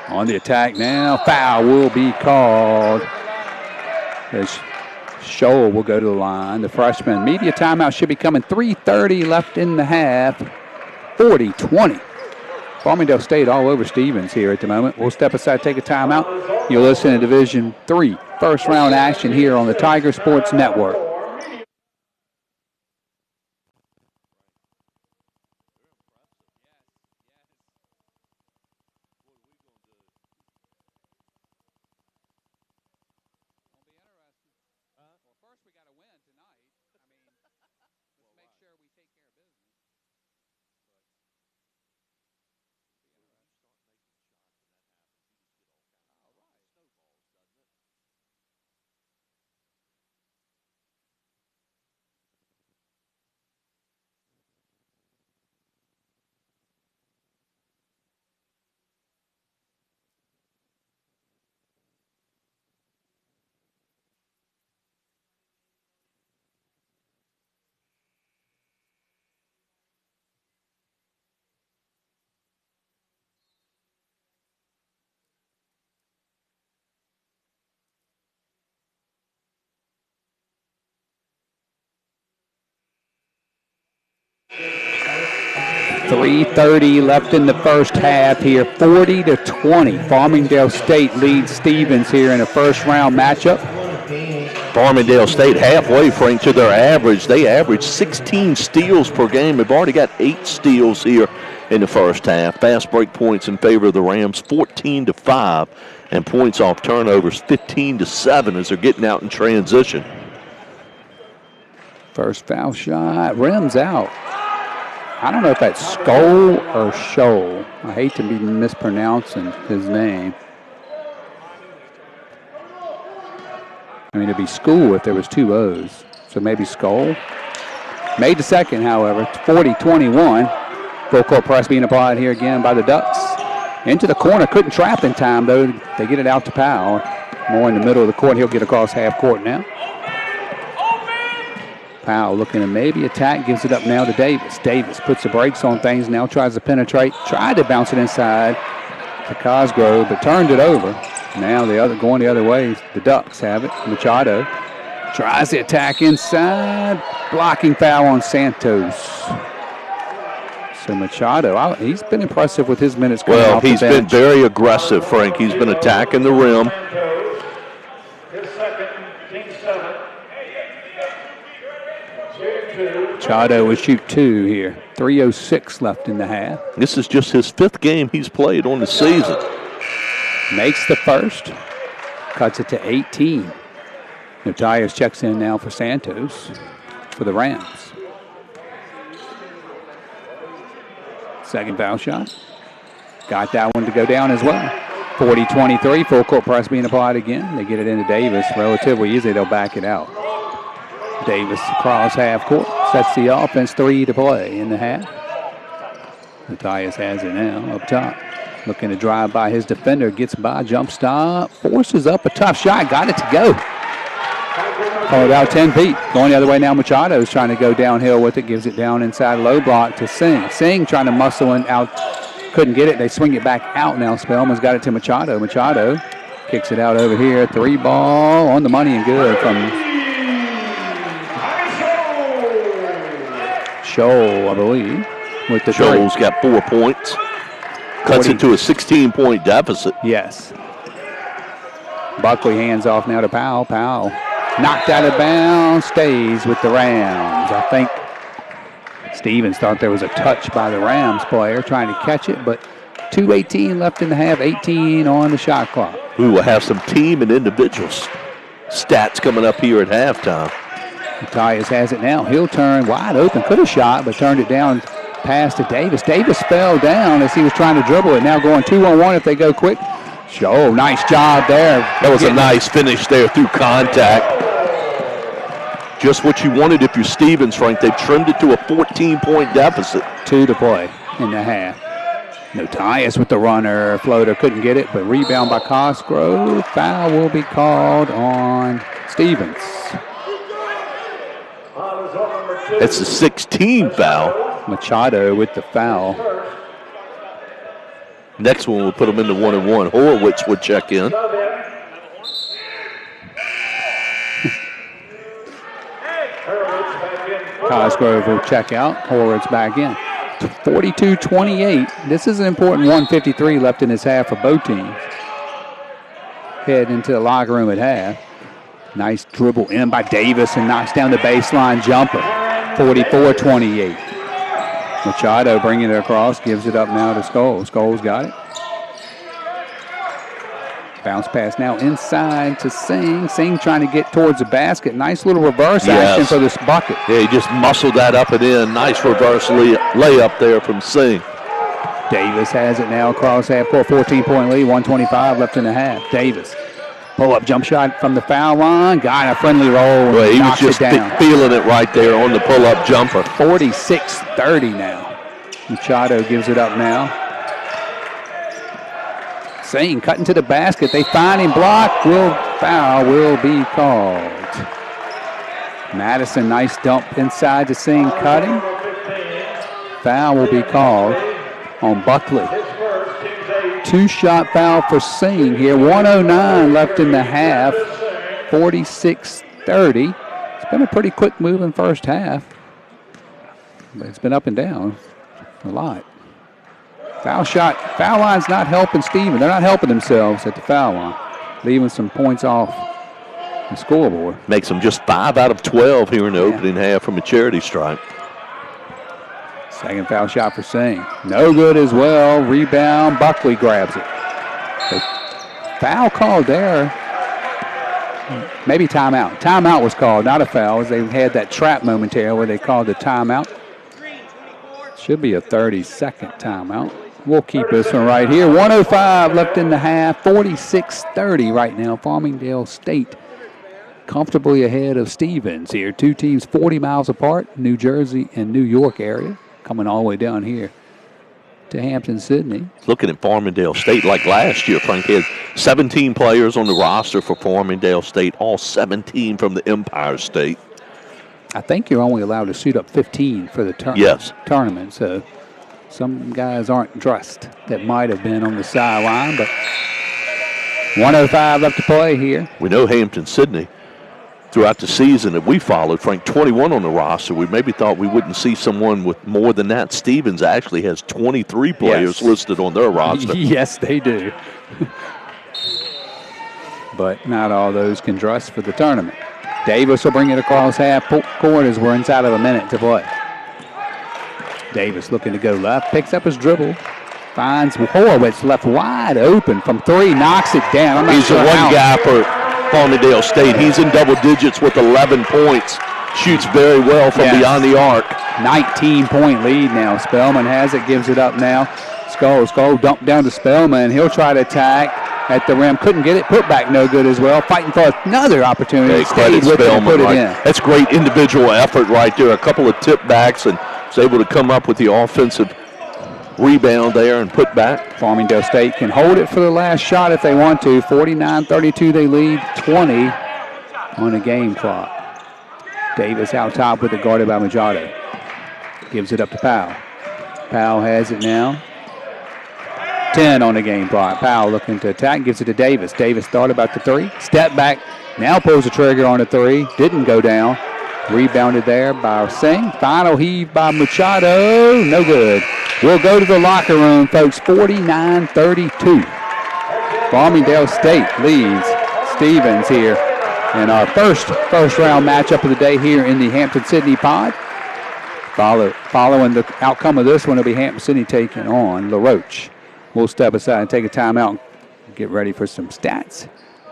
On the attack now. Foul will be called. As Scholl will go to the line. The freshman. Media timeout should be coming. 3:30 left in the half. 40-20. Farmingdale State all over Stevens here at the moment. We'll step aside, take a timeout. You'll listen to Division III first round action here on the Tiger Sports Network. .330 left in the first half here, 40-20. Farmingdale State leads Stevens here in a first round matchup. Farmingdale State halfway, Frank, to their average. They average 16 steals per game. They've already got 8 steals here in the first half. Fast break points in favor of the Rams, 14-5, and points off turnovers, 15-7 as they're getting out in transition. First foul shot, rims out. I don't know if that's Skoll or Scholl. I hate to be mispronouncing his name. I mean, it'd be school if there was 2 O's. So maybe Skoll. Made the second, however. 40-21. Full court press being applied here again by the Ducks. Into the corner. Couldn't trap in time, though. They get it out to Powell. More in the middle of the court. He'll get across half court now. Powell looking to maybe attack. Gives it up now to Davis. Davis puts the brakes on things now. Tries to penetrate. Tried to bounce it inside to Cosgrove, but turned it over. Now going the other way. The Ducks have it. Machado tries the attack inside. Blocking foul on Santos. So Machado, he's been impressive with his minutes coming off the bench. Well, he's been very aggressive, Frank. He's been attacking the rim. Machado will shoot 2 here. 3:06 left in the half. This is just his 5th game he's played on the season. Makes the first. Cuts it to 18. Matthias checks in now for Santos for the Rams. Second foul shot. Got that one to go down as well. 40-23. Full court press being applied again. They get it into Davis relatively easy. They'll back it out. Davis across half court. Sets the offense. 3 to play in the half. Matthias has it now up top. Looking to drive by his defender. Gets by. Jump stop. Forces up a tough shot. Got it to go. Called out 10 feet. Going the other way now. Machado is trying to go downhill with it. Gives it down inside low block to Singh. Singh trying to muscle it out. Couldn't get it. They swing it back out now. Spellman's got it to Machado. Machado kicks it out over here. 3 ball on the money and good from Scholl, I believe. With the Scholl's got 4 points. Cuts it to a 16-point deficit. Yes. Buckley hands off now to Powell. Powell knocked out of bounds. Stays with the Rams. I think Stevens thought there was a touch by the Rams player trying to catch it, but 2:18 left in the half. 18 on the shot clock. We will have some team and individual stats coming up here at halftime. Matthias has it now. He'll turn wide open. Could have shot, but turned it down. Pass to Davis. Davis fell down as he was trying to dribble it. Now going 2-on-1 if they go quick. Oh, nice job there. That was a nice finish there through contact. Just what you wanted if you're Stevens, Frank. They trimmed it to a 14-point deficit. 2 to play in the half. Matthias with the runner. Floater couldn't get it, but rebound by Cosgrove. Foul will be called on Stevens. It's a 16 foul. Machado with the foul. Next one will put them into 1-1. Horowitz would check in. Cosgrove will check out. Horowitz back in. 42-28. This is an important 1:53 left in this half for both teams. Head into the locker room at half. Nice dribble in by Davis and knocks down the baseline jumper. 44-28. Machado bringing it across, gives it up now to Scholl. Scholl's got it. Bounce pass now inside to Singh. Singh trying to get towards the basket. Nice little reverse action for this bucket. Yeah, he just muscled that up and in. Nice reverse layup there from Singh. Davis has it now across half court. 14-point lead, 1:25 left in the half. Davis. Pull-up jump shot from the foul line. Got a friendly roll. Well, he was just feeling it right there on the pull-up jumper. 46-30 now. Machado gives it up now. Singh cutting to the basket. They find him blocked. Foul will be called. Madison, nice dump inside to Singh cutting. Foul will be called on Buckley. 2-shot foul for Singh here. 1:09 left in the half. 46-30. It's been a pretty quick moving first half. But it's been up and down a lot. Foul shot. Foul line's not helping Steven. They're not helping themselves at the foul line. Leaving some points off the scoreboard. Makes them just 5 out of 12 here in the opening half from a charity stripe. Second foul shot for Singh. No good as well. Rebound. Buckley grabs it. The foul called there. Maybe timeout. Timeout was called, not a foul, as they had that trap momentarily where they called the timeout. Should be a 30-second timeout. We'll keep this one right here. 1:05 left in the half. 46-30 right now. Farmingdale State comfortably ahead of Stevens here. Two teams 40 miles apart, New Jersey and New York area, coming all the way down here to Hampton-Sydney. Looking at Farmingdale State like last year, Frank had 17 players on the roster for Farmingdale State, all 17 from the Empire State. I think you're only allowed to shoot up 15 for the tournament, so some guys aren't dressed that might have been on the sideline, but 1:05 left to play here. We know Hampton-Sydney throughout the season that we followed, Frank, 21 on the roster. We maybe thought we wouldn't see someone with more than that. Stevens actually has 23 players listed on their roster. Yes, they do. But not all those can dress for the tournament. Davis will bring it across half court as we're inside of a minute to play. Davis looking to go left, picks up his dribble, finds Horowitz left wide open from three, knocks it down. He's the one guy for Farmingdale State. He's in double digits with 11 points. Shoots very well from beyond the arc. 19-point lead now. Spellman has it, gives it up now. Skull dumped down to Spellman. He'll try to attack at the rim. Couldn't get it. Put back no good as well. Fighting for another opportunity. Credit Spellman. That's great individual effort right there. A couple of tip backs and was able to come up with the offensive rebound there and put back. Farmingdale State can hold it for the last shot if they want to. 49-32 they lead, 20 on the game clock. Davis out top with it, guarded by Machado. Gives it up to Powell. Powell has it now. 10 on the game clock. Powell looking to attack, gives it to Davis. Davis thought about the three. Step back, now pulls the trigger on the three. Didn't go down. Rebounded there by Singh. Final heave by Machado. No good. We'll go to the locker room, folks. 49-32. Farmingdale State leads Stevens here in our first round matchup of the day here in the Hampton-Sydney pod. Following the outcome of this one, it'll be Hampton-Sydney taking on LaRoche. We'll step aside and take a timeout, get ready for some stats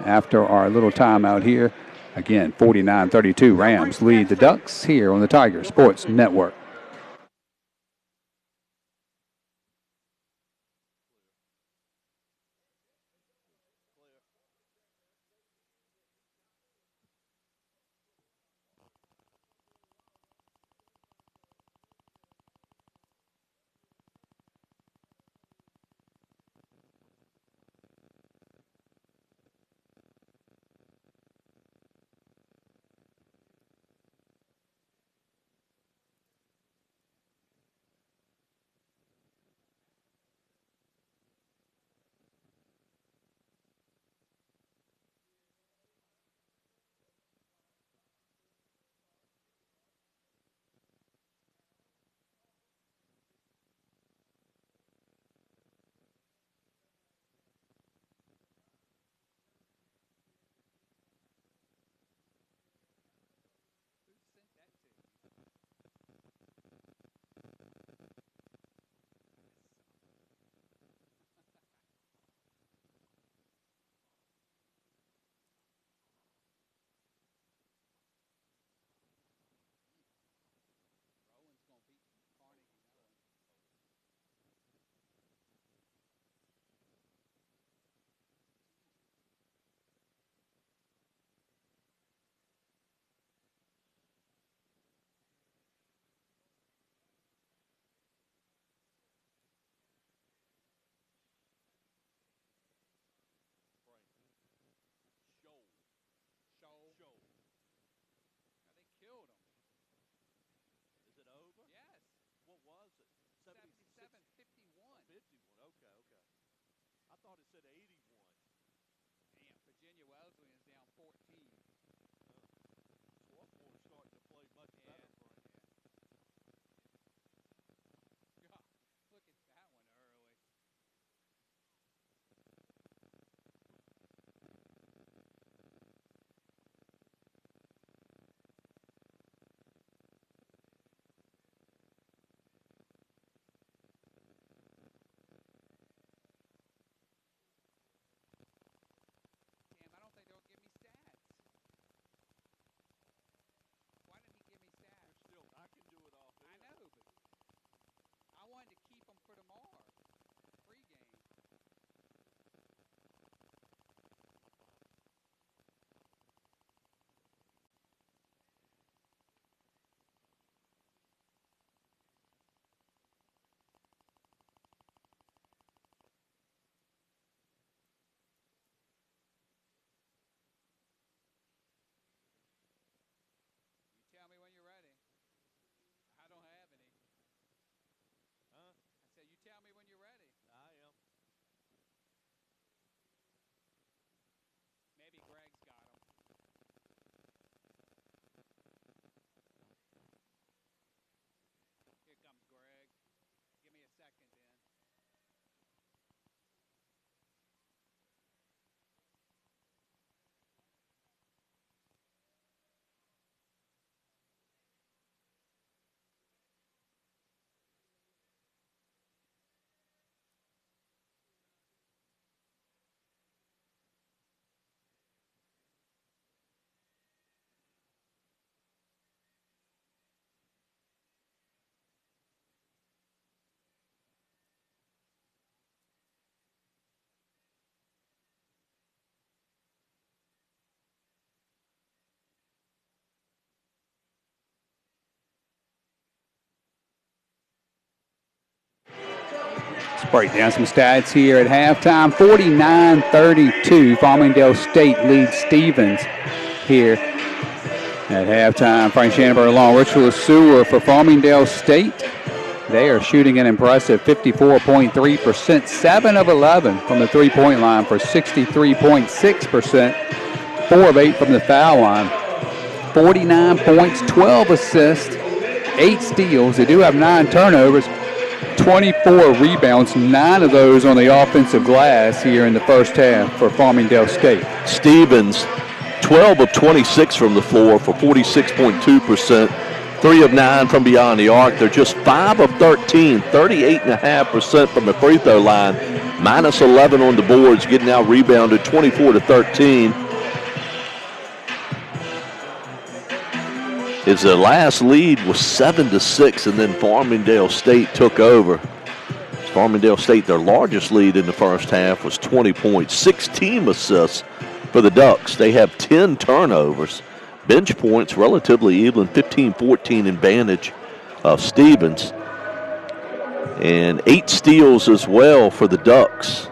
after our little timeout here. Again, 49-32, Rams lead the Ducks here on the Tiger Sports Network. Break down some stats here at halftime. 49-32. Farmingdale State leads Stevens here at halftime. Frank Schanenberg along Richard LeSueur for Farmingdale State. They are shooting an impressive 54.3%, 7 of 11 from the three-point line for 63.6%, 4 of 8 from the foul line. 49 points, 12 assists, 8 steals. They do have 9 turnovers, 24 rebounds, 9 of those on the offensive glass here in the first half for Farmingdale State. Stevens, 12 of 26 from the floor for 46.2%, 3 of 9 from beyond the arc. They're just 5 of 13, 38.5% from the free throw line, minus 11 on the boards, getting out rebounded 24-13. Is the last lead was 7-6, and then Farmingdale State took over. Farmingdale State, their largest lead in the first half, was 20 points, 6 team assists for the Ducks. They have 10 turnovers. Bench points relatively even, 15-14 advantage of Stevens. And 8 steals as well for the Ducks.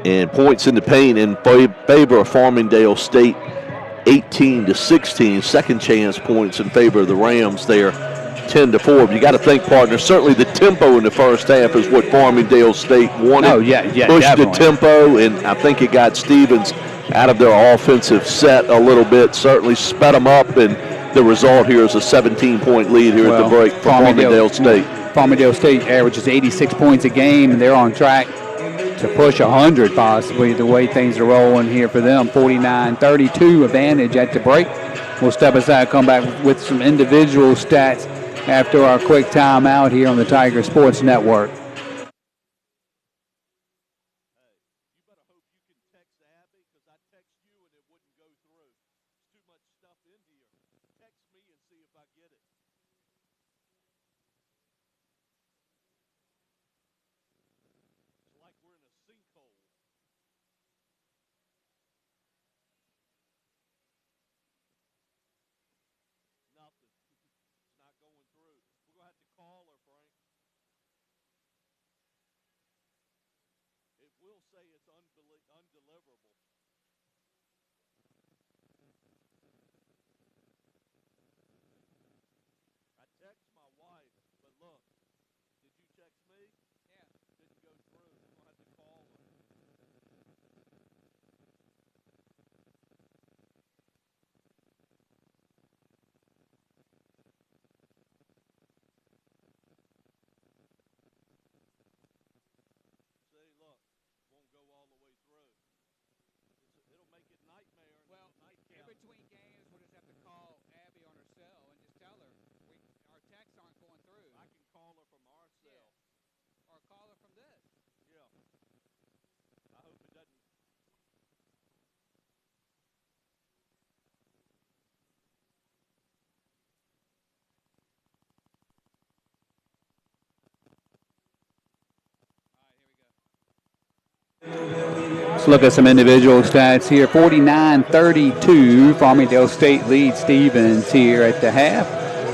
And points in the paint in favor of Farmingdale State, 18-16. Second chance points in favor of the Rams there, 10-4. But you got to think, partner, certainly the tempo in the first half is what Farmingdale State wanted. Oh, yeah, Pushed definitely. the tempo, and I think it got Stevens out of their offensive set a little bit, certainly sped them up, and the result here is a 17-point lead here at the break for Farmingdale State. Farmingdale State averages 86 points a game, and they're on track to push 100 possibly, the way things are rolling here for them. 49-32 advantage at the break. We'll step aside, come back with some individual stats after our quick timeout here on the Tiger Sports Network. Between games, we'll just have to call Abby on her cell and just tell her our texts aren't going through. I can call her from our cell. Yeah. Or call her from this. Yeah. I hope it doesn't. All right, here we go. Let's look at some individual stats here. 49-32. Farmingdale State leads Stevens here at the half.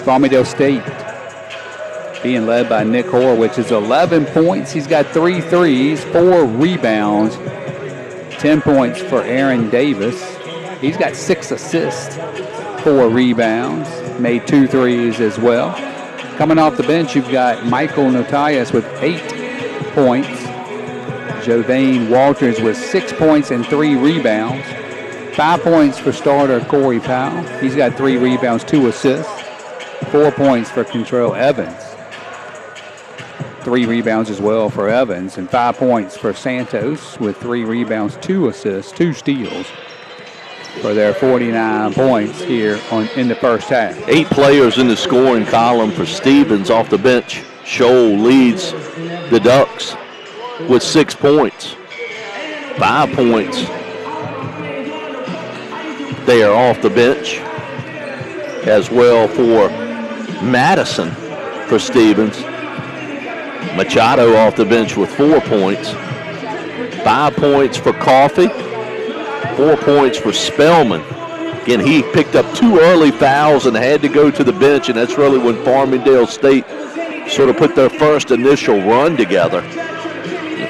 Farmingdale State being led by Nick Horwich is 11 points. He's got 3 threes, 4 rebounds, 10 points for Aaron Davis. He's got 6 assists, 4 rebounds, made 2 threes as well. Coming off the bench, you've got Michael Notias with 8 points. Jovane Walters with 6 points and 3 rebounds. 5 points for starter Corey Powell. He's got 3 rebounds, 2 assists. 4 points for Contrell Evans. 3 rebounds as well for Evans. And 5 points for Santos with 3 rebounds, 2 assists, 2 steals for their 49 points here in the first half. 8 players in the scoring column for Stevens off the bench. Scholl leads the Ducks with 6 points. 5 points there off the bench as well for Madison for Stevens. Machado off the bench with 4 points. 5 points for Coffey. 4 points for Spellman. Again, he picked up 2 early fouls and had to go to the bench, and that's really when Farmingdale State sort of put their first initial run together.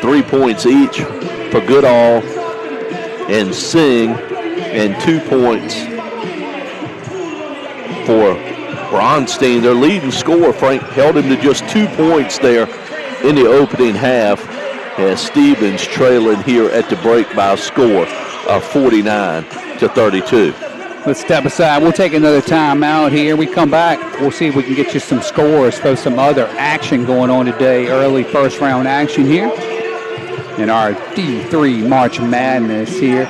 3 points each for Goodall and Singh, and 2 points for Bronstein. Their leading scorer, Frank, held him to just 2 points there in the opening half, as Stevens trailing here at the break by a score of 49-32. Let's step aside. We'll take another timeout here. We come back. We'll see if we can get you some scores for some other action going on today. Early first round action here in our D3 March Madness here.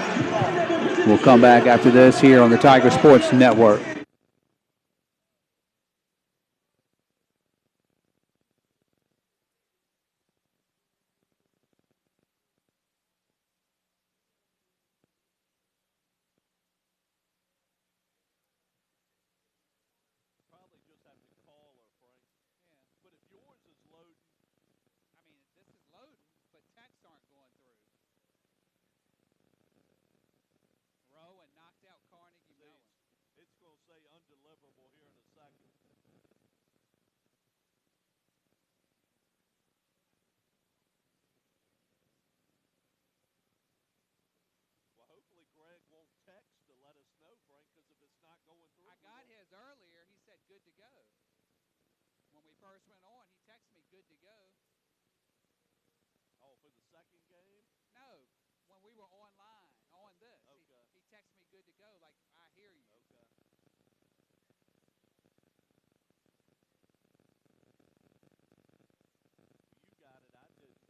We'll come back after this here on the Tiger Sports Network. Earlier, he said good to go. When we first went on, he texted me good to go. Oh, for the second game? No, when we were online, on this. Okay. He texted me good to go, like, I hear you. Okay. You got it, I didn't.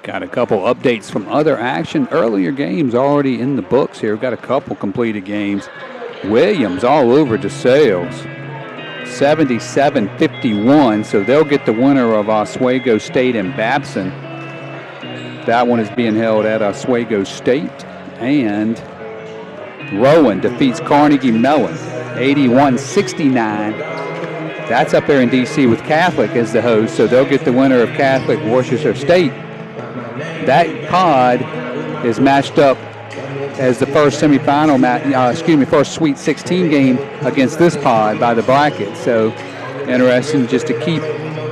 Got a couple updates from other action. Earlier games already in the books here. We've got a couple completed games. Williams all over DeSales. 77-51, so they'll get the winner of Oswego State and Babson. That one is being held at Oswego State. And Rowan defeats Carnegie Mellon, 81-69. That's up there in D.C. with Catholic as the host, so they'll get the winner of Catholic Worcester State. That pod is matched up as the first semifinal first Sweet 16 game against this pod by the bracket. So interesting just to keep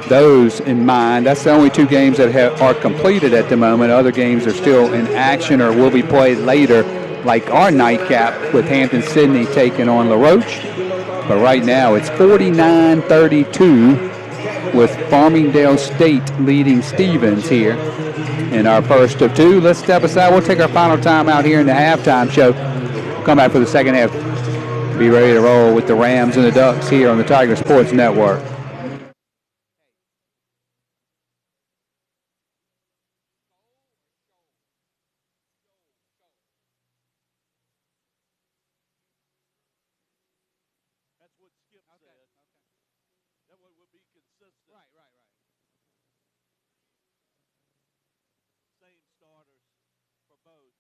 those in mind. That's the only two games that are completed at the moment. Other games are still in action or will be played later, like our nightcap with Hampton-Sydney taking on LaRoche. But right now it's 49-32 with Farmingdale State leading Stevens here in our first of two. Let's step aside. We'll take our final time out here in the halftime show. We'll come back for the second half. Be ready to roll with the Rams and the Ducks here on the Tiger Sports Network. That's what Skip said. Okay. That way we'll be consistent. Right. Same starters for both.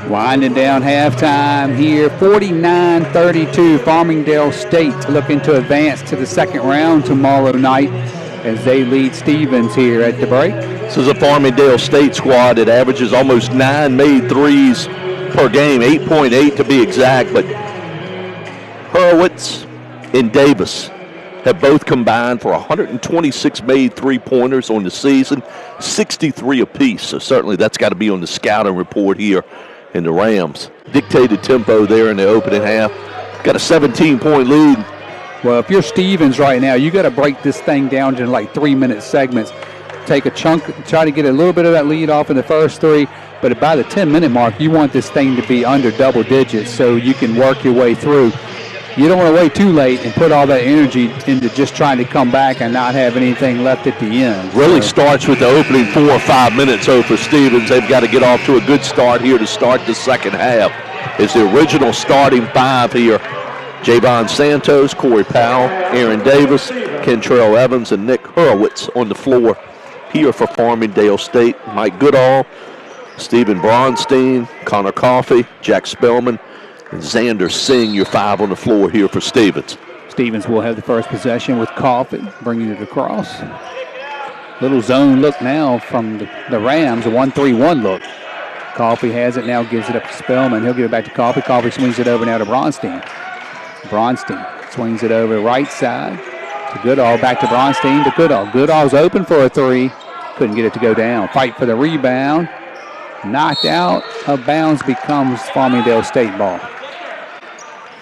Winding down halftime here, 49-32. Farmingdale State looking to advance to the second round tomorrow night as they lead Stevens here at the break. This is a Farmingdale State squad that averages almost 9 made threes per game, 8.8 to be exact. But Hurwitz and Davis have both combined for 126 made three-pointers on the season, 63 apiece. So certainly that's got to be on the scouting report here. And the Rams dictated tempo there in the opening half. Got a 17-point lead. Well, if you're Stevens right now, you got to break this thing down to like 3-minute segments. Take a chunk, try to get a little bit of that lead off in the first three, but by the 10-minute mark, you want this thing to be under double digits so you can work your way through. You don't want to wait too late and put all that energy into just trying to come back and not have anything left at the end. Really starts with the opening 4 or 5 minutes, though, for Stevens. They've got to get off to a good start here to start the second half. It's the original starting 5 here. Javon Santos, Corey Powell, Aaron Davis, Kentrell Evans, and Nick Hurwitz on the floor here for Farmingdale State. Mike Goodall, Stephen Bronstein, Connor Coffey, Jack Spellman, and Xander Singh, your 5 on the floor here for Stevens. Stevens will have the first possession with Coffey, bringing it across. Little zone look now from the Rams, a 1-3-1 look. Coffey has it now, gives it up to Spellman. He'll give it back to Coffey. Coffey swings it over now to Bronstein. Bronstein swings it over right side to Goodall, back to Bronstein to Goodall. Goodall's open for a 3. Couldn't get it to go down. Fight for the rebound. Knocked out of bounds, becomes Farmingdale State ball.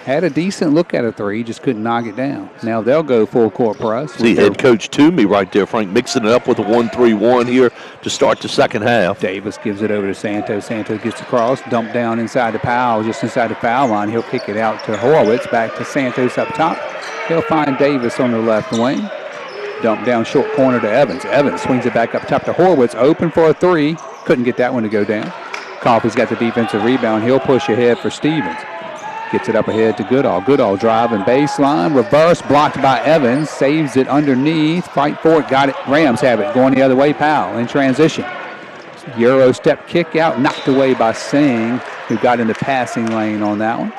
Had a decent look at a 3, just couldn't knock it down. Now they'll go full court press. See head coach Toomey right there, Frank, mixing it up with a 1-3-1 here to start the second half. Davis gives it over to Santos. Santos gets across, dumped down inside the Powell, just inside the foul line. He'll kick it out to Horowitz, back to Santos up top. He'll find Davis on the left wing. Dump down short corner to Evans. Evans swings it back up top to Horowitz, open for a 3. Couldn't get that one to go down. Coffey's got the defensive rebound. He'll push ahead for Stevens. Gets it up ahead to Goodall. Goodall driving baseline. Reverse blocked by Evans. Saves it underneath. Fight for it. Got it. Rams have it. Going the other way. Powell in transition. Euro step kick out. Knocked away by Singh, who got in the passing lane on that one.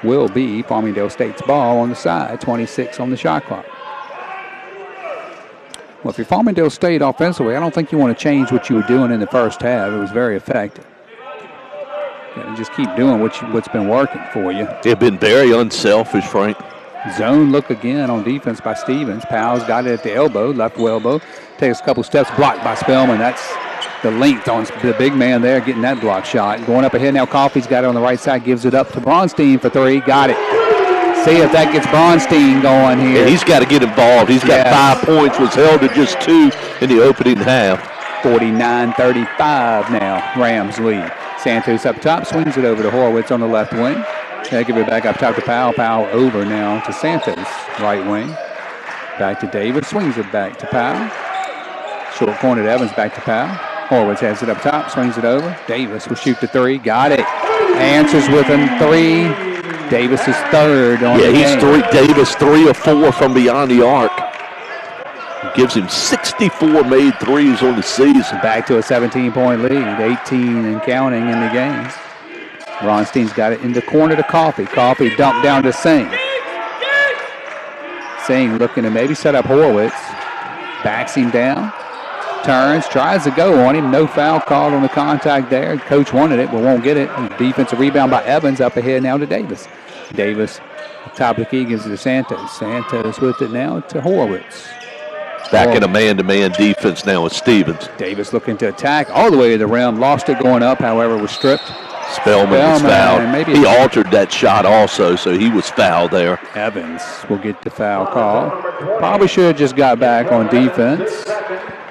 Will be Farmingdale State's ball on the side. 26 on the shot clock. Well, if you're Farmingdale State offensively, I don't think you want to change what you were doing in the first half. It was very effective. And just keep doing what's been working for you. They've been very unselfish, Frank. Zone look again on defense by Stevens. Powell's got it at the elbow, left elbow. Takes a couple steps, blocked by Spellman. That's the length on the big man there, getting that block shot. Going up ahead now, Coffey's got it on the right side, gives it up to Bronstein for 3. Got it. See if that gets Bronstein going here. Yeah, he's got to get involved. He's got 5 points, was held to just 2 in the opening half. 49-35 now, Rams lead. Santos up top, swings it over to Horowitz on the left wing. They'll give it back up top to Powell. Powell over now to Santos, right wing. Back to Davis, swings it back to Powell. Short corner to Evans, back to Powell. Horowitz has it up top, swings it over. Davis will shoot the 3, got it. Answers with him 3. Davis is third on the game. Davis 3 of 4 from beyond the arc. Gives him 64 made threes on the season. Back to a 17-point lead, 18 and counting in the game. Bronstein's got it in the corner to Coffey. Coffey dumped down to Singh. Singh looking to maybe set up Horowitz. Backs him down. Turns, tries to go on him. No foul called on the contact there. Coach wanted it, but won't get it. Defensive rebound by Evans, up ahead now to Davis. Davis, top of the key, gives it to Santos. Santos with it now to Horowitz. Back in a man-to-man defense now with Stevens. Davis looking to attack all the way to the rim. Lost it going up, however, was stripped. Spellman was fouled. He altered that shot also, so he was fouled there. Evans will get the foul call. Probably should have just got back on defense.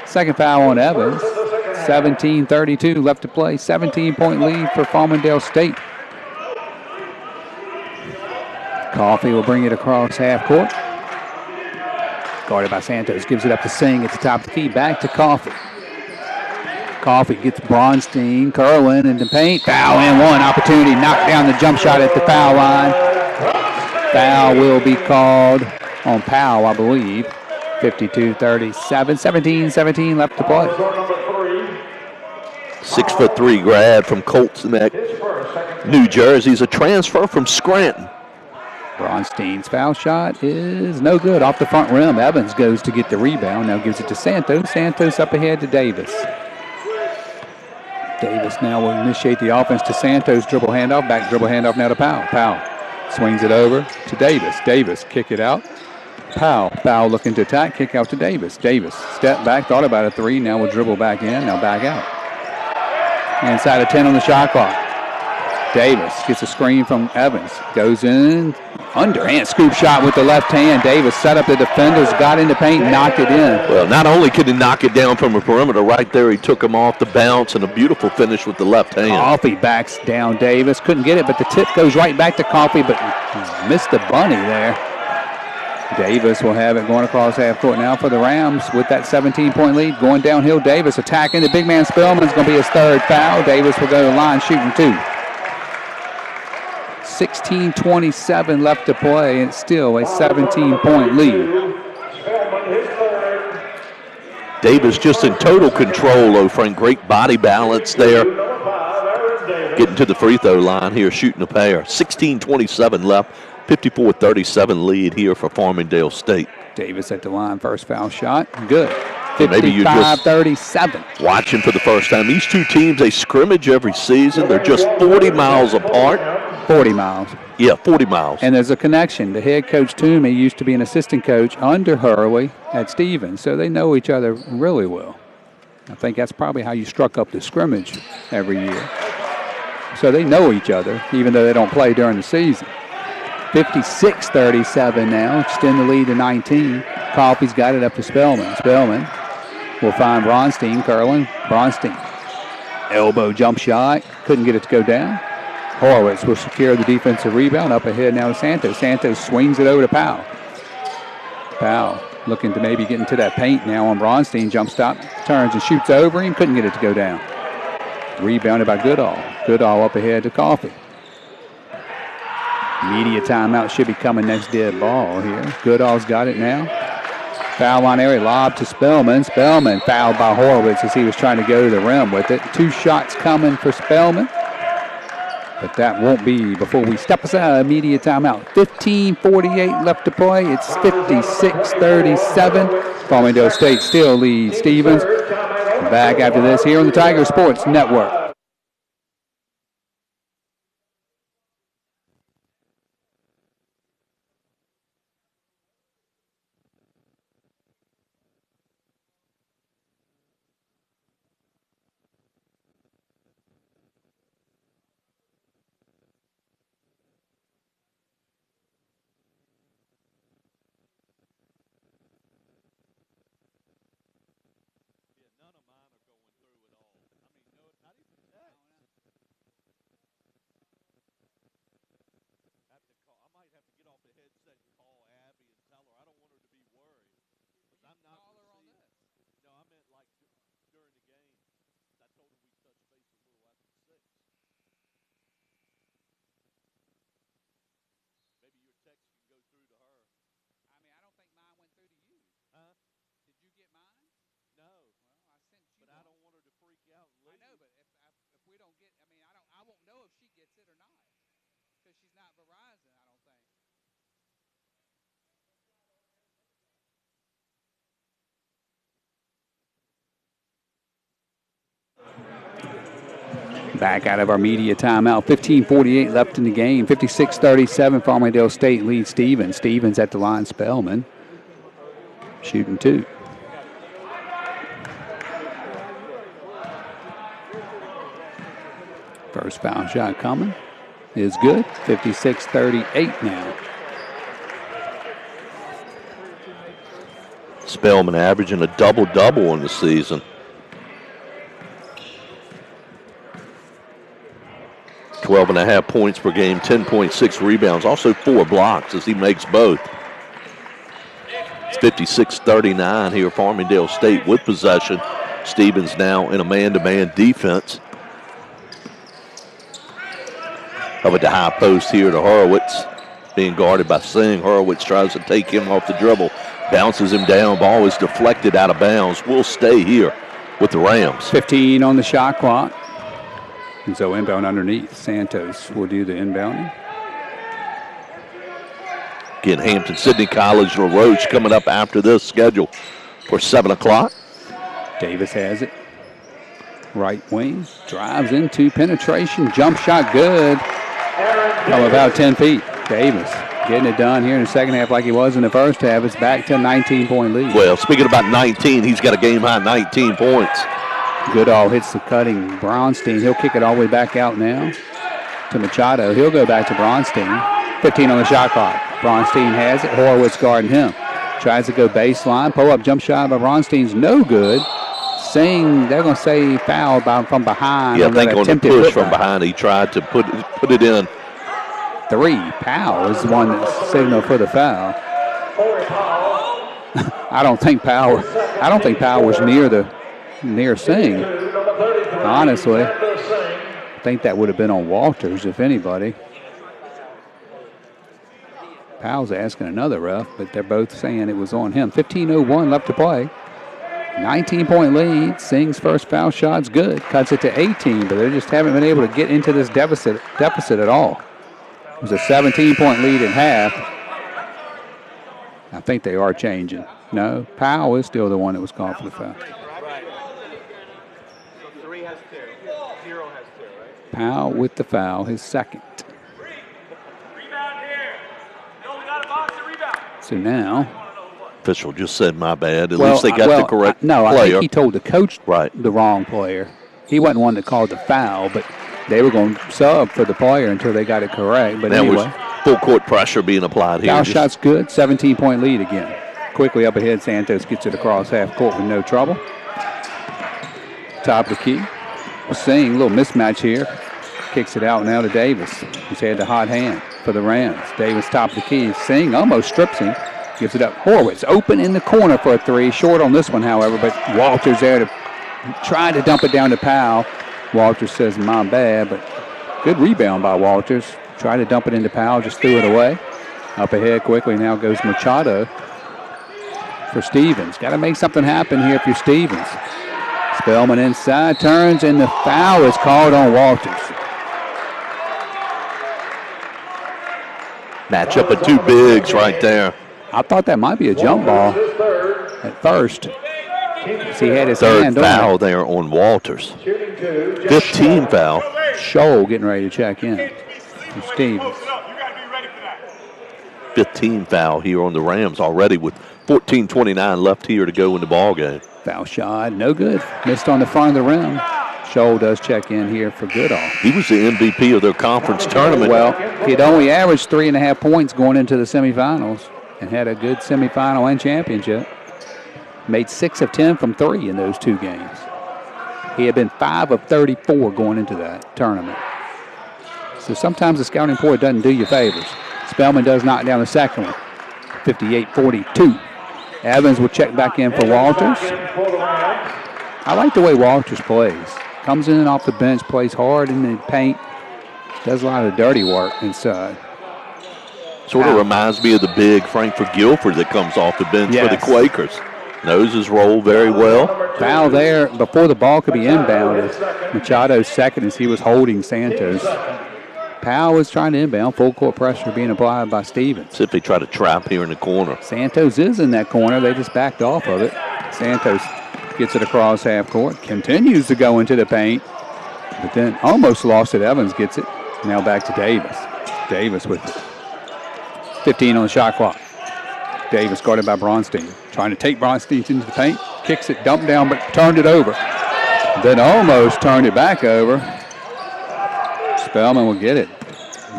Second foul on Evans. 17-32 left to play. 17-point lead for Farmingdale State. Coffey will bring it across half court. Guarded by Santos. Gives it up to Singh at the top of the key. Back to Coffey. Coffey gets Bronstein curling in the paint. Foul and 1. Opportunity. Knocked down the jump shot at the foul line. Foul will be called on Powell, I believe. 52-37. 17-17 left to play. 6'3" grad from Colts Neck, New Jersey. He's a transfer from Scranton. Bronstein's foul shot is no good off the front rim. Evans goes to get the rebound. Now gives it to Santos. Santos up ahead to Davis. Davis now will initiate the offense to Santos. Dribble handoff. Back dribble handoff now to Powell. Powell swings it over to Davis. Davis kick it out. Powell. Powell looking to attack. Kick out to Davis. Davis step back. Thought about a three. Now will dribble back in. Now back out. Inside of 10 on the shot clock. Davis gets a screen from Evans. Goes in. Underhand scoop shot with the left hand. Davis set up the defenders, got in the paint, knocked it in. Well, not only could he knock it down from the perimeter right there, he took him off the bounce, and a beautiful finish with the left hand. Coffee backs down Davis. Couldn't get it, but the tip goes right back to Coffee, but missed the bunny there. Davis will have it going across half court now for the Rams with that 17-point lead. Going downhill, Davis attacking the big man Spellman. It's going to be his third foul. Davis will go to the line shooting two. 16:27 left to play, and it's still a 17-point lead. Davis just in total control, though, Frank. Great body balance there. Getting to the free throw line here, shooting a pair. 16:27 left, 54-37 lead here for Farmingdale State. Davis at the line, first foul shot, good. Maybe you're just 55-37. watching for the first time. These two teams, they scrimmage every season. They're just 40 miles apart. 40 miles. Yeah, 40 miles. And there's a connection. The head coach, Toomey, used to be an assistant coach under Hurley at Stevens, so they know each other really well. I think that's probably how you struck up the scrimmage every year. So they know each other, even though they don't play during the season. 56-37 now, extend the lead to 19. Coffey's got it up to Spellman. Spellman will find Bronstein, curling. Bronstein, elbow jump shot, couldn't get it to go down. Horowitz will secure the defensive rebound. Up ahead now to Santos. Santos swings it over to Powell. Powell looking to maybe get into that paint now on Bronstein. Jump stop, turns and shoots over him. Couldn't get it to go down. Rebounded by Goodall. Goodall up ahead to Coffey. Media timeout should be coming next dead ball here. Goodall's got it now. Foul line area, lob to Spellman. Spellman fouled by Horowitz as he was trying to go to the rim with it. Two shots coming for Spellman. But that won't be before we step aside. Media timeout. 15:48 left to play. It's 56-37. Farmingdale State still leads Stevens. Back after this here on the Tiger Sports Network. Back out of our media timeout. 15:48 left in the game. 56-37. Farmingdale State leads Stevens. Stevens at the line. Spellman shooting two. First foul shot coming is good. 56-38 now. Spellman averaging a double-double in the season. 12.5 points per game, 10.6 rebounds, also 4 blocks as he makes both. It's 56-39 here, Farmingdale State with possession. Stevens now in a man-to-man defense. Over the high post here to Horowitz, being guarded by Singh. Horowitz tries to take him off the dribble, bounces him down. Ball is deflected out of bounds. Will stay here with the Rams. 15 on the shot clock. And so inbound underneath. Santos will do the inbounding. Again, Hampton-Sydney College and LaRoche coming up after this schedule for 7 o'clock. Davis has it. Right wing. Drives into penetration. Jump shot good. From about 10 feet. Davis getting it done here in the second half like he was in the first half. It's back to a 19-point lead. Well, speaking about 19, he's got a game-high 19 points. Goodall hits the cutting Bronstein. He'll kick it all the way back out now to Machado. He'll go back to Bronstein. 15 on the shot clock. Bronstein has it. Horowitz guarding him. Tries to go baseline. Pull-up jump shot by Bronstein's no good. Singh, they're going to say foul from behind. Yeah, I think on the push from behind, he tried to put it in. 3. Powell is the one that signaled for the foul. I don't think Powell was near Singh. Honestly, I think that would have been on Walters, if anybody. Powell's asking another ref, but they're both saying it was on him. 15:01 left to play. 19-point lead. Singh's first foul shot's good. Cuts it to 18, but they just haven't been able to get into this deficit at all. It was a 17-point lead at half. I think they are changing. No, Powell is still the one that was called for the foul. So 3 has 2. 0 has 2, right? Powell with the foul, his second. Rebound here. No, we got a box to rebound. So now, Official just said my bad. At least they got the correct no, player. I think he told the coach Right. the wrong player. He wasn't one that called the foul, but they were going to sub for the player until they got it correct. But That anyway, was full court pressure being applied here. foul shot's good. 17-point lead again. Quickly up ahead, Santos gets it across half court with no trouble. Top of the key. Singh, a little mismatch here. Kicks it out now to Davis, who's had the hot hand for the Rams. Davis top of the key. Singh almost strips him. Gives it up. Horowitz open in the corner for a 3. Short on this one, however, but Walters there to try to dump it down to Powell. Walters says, my bad, but good rebound by Walters. Tried to dump it into Powell, just threw it away. Up ahead quickly now goes Machado for Stevens. Got to make something happen here if you're Stevens. Spellman inside, turns, and the foul is called on Walters. Matchup of 2 bigs right there. I thought that might be a jump ball at first. He had his Third hand foul on there on Walters. 15 foul. Scholl getting ready to check in for Stevens. 15 foul here on the Rams already with 14:29 left here to go in the ball game. Foul shot, no good. Missed on the front of the rim. Scholl does check in here for Goodall. He was the MVP of their conference tournament. Well, he'd only averaged 3.5 points going into the semifinals and had a good semifinal and championship. Made 6 of 10 from 3 in those 2 games. He had been 5 of 34 going into that tournament. So sometimes the scouting report doesn't do you favors. Spellman does knock down the second one. 58-42. Evans will check back in for Walters. I like the way Walters plays. Comes in off the bench, plays hard in the paint, does a lot of dirty work inside. Sort of reminds me of the big Frankfurt Guilford that comes off the bench for the Quakers. Knows his role very well. Foul there before the ball could be inbounded. Machado's second as he was holding Santos. Powell was trying to inbound. Full court pressure being applied by Stevens. See if they try to trap here in the corner. Santos is in that corner. They just backed off of it. Santos gets it across half court. Continues to go into the paint. But then almost lost it. Evans gets it. Now back to Davis. Davis with it. 15 on the shot clock. Davis guarded by Bronstein. Trying to take Bronstein into the paint. Kicks it, dumped down, but turned it over. Then almost turned it back over. Spellman will get it.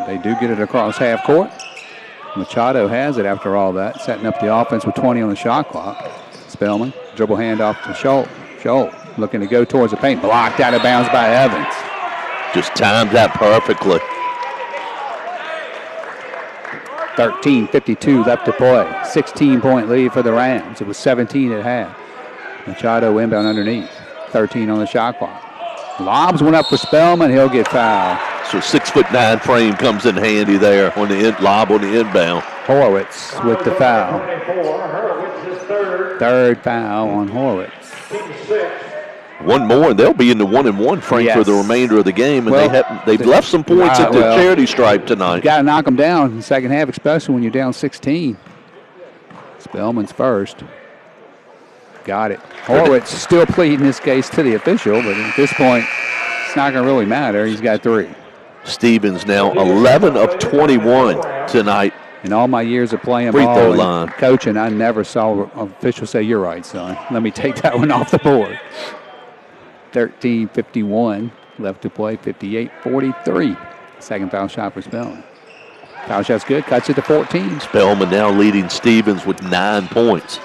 They do get it across half court. Machado has it after all that, setting up the offense with 20 on the shot clock. Spellman, dribble handoff to Scholl. Scholl looking to go towards the paint. Blocked out of bounds by Evans. Just timed that perfectly. 13:52 left to play. 16-point lead for the Rams. It was 17 at half. Machado inbound underneath. 13 on the shot clock. Lobs went up for Spellman. He'll get fouled. So 6'9" frame comes in handy there on the lob on the inbound. Horowitz with the foul. Third foul on Horowitz. One more, and they'll be in the 1-1, Frank, for the remainder of the game. And Well, they've left some points at the charity stripe tonight. You got to knock them down in the second half, especially when you're down 16. Spellman's first. Got it. Horwitz still pleading his case to the official, but at this point, it's not going to really matter. He's got 3. Stevens now 11 of 21 tonight. In all my years of playing Free ball throw and line. coaching, I never saw an official say, "You're right, son. Let me take that one off the board." 13:51 left to play. 58-43. Second foul shot for Spellman. Foul shot's good. Cuts it to 14. Spellman now leading Stevens with 9 points.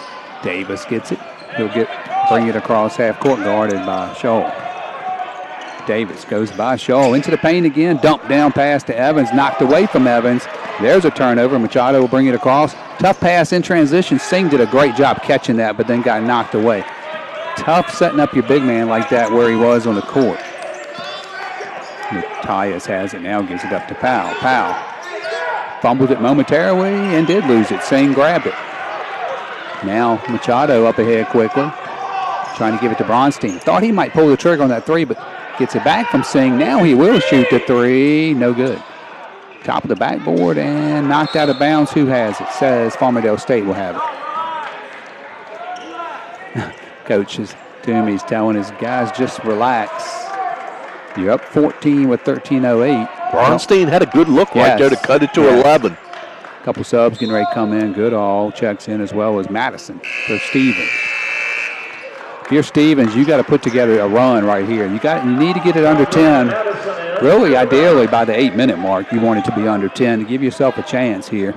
Davis gets it. He'll bring it across half court, guarded by Scholl. Davis goes by Scholl into the paint again. Dump down pass to Evans. Knocked away from Evans. There's a turnover. Machado will bring it across. Tough pass in transition. Singh did a great job catching that, but then got knocked away. Tough setting up your big man like that where he was on the court. Matthias has it now. Gives it up to Powell. Powell fumbled it momentarily and did lose it. Singh grabbed it. Now Machado up ahead quickly. Trying to give it to Bronstein. Thought he might pull the trigger on that 3, but gets it back from Singh. Now he will shoot the 3. No good. Top of the backboard and knocked out of bounds. Who has it? Says Farmingdale State will have it. Coach Toomey's telling his guys just relax. You're up 14 with 13:08. Bronstein had a good look right there to cut it to 11. Couple subs getting ready to come in. Goodall checks in as well as Madison for Stevens. If you're Stevens, you got to put together a run right here. You need to get it under 10. Really, ideally, by the 8-minute mark, you want it to be under 10 to give yourself a chance here.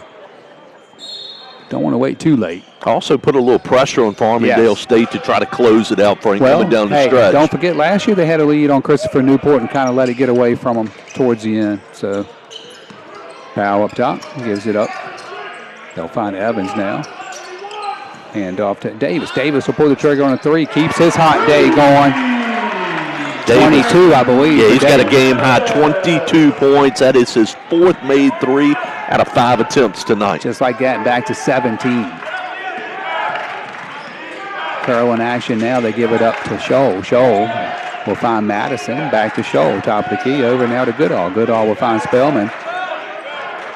Don't want to wait too late. Also put a little pressure on Farmingdale State to try to close it out, Frank, coming down the stretch. Don't forget, last year they had a lead on Christopher Newport and kind of let it get away from them towards the end. So, Powell up top, gives it up. They'll find Evans now. Hand off to Davis. Davis will pull the trigger on a 3. Keeps his hot day going. Davis, 22, I believe. Yeah, he's got a game-high 22 points. That is his 4th made 3 out of 5 attempts tonight. Just like that, back to 17. Curl in action now. They give it up to Scholl. Scholl will find Madison. Back to Scholl. Top of the key. Over now to Goodall. Goodall will find Spellman.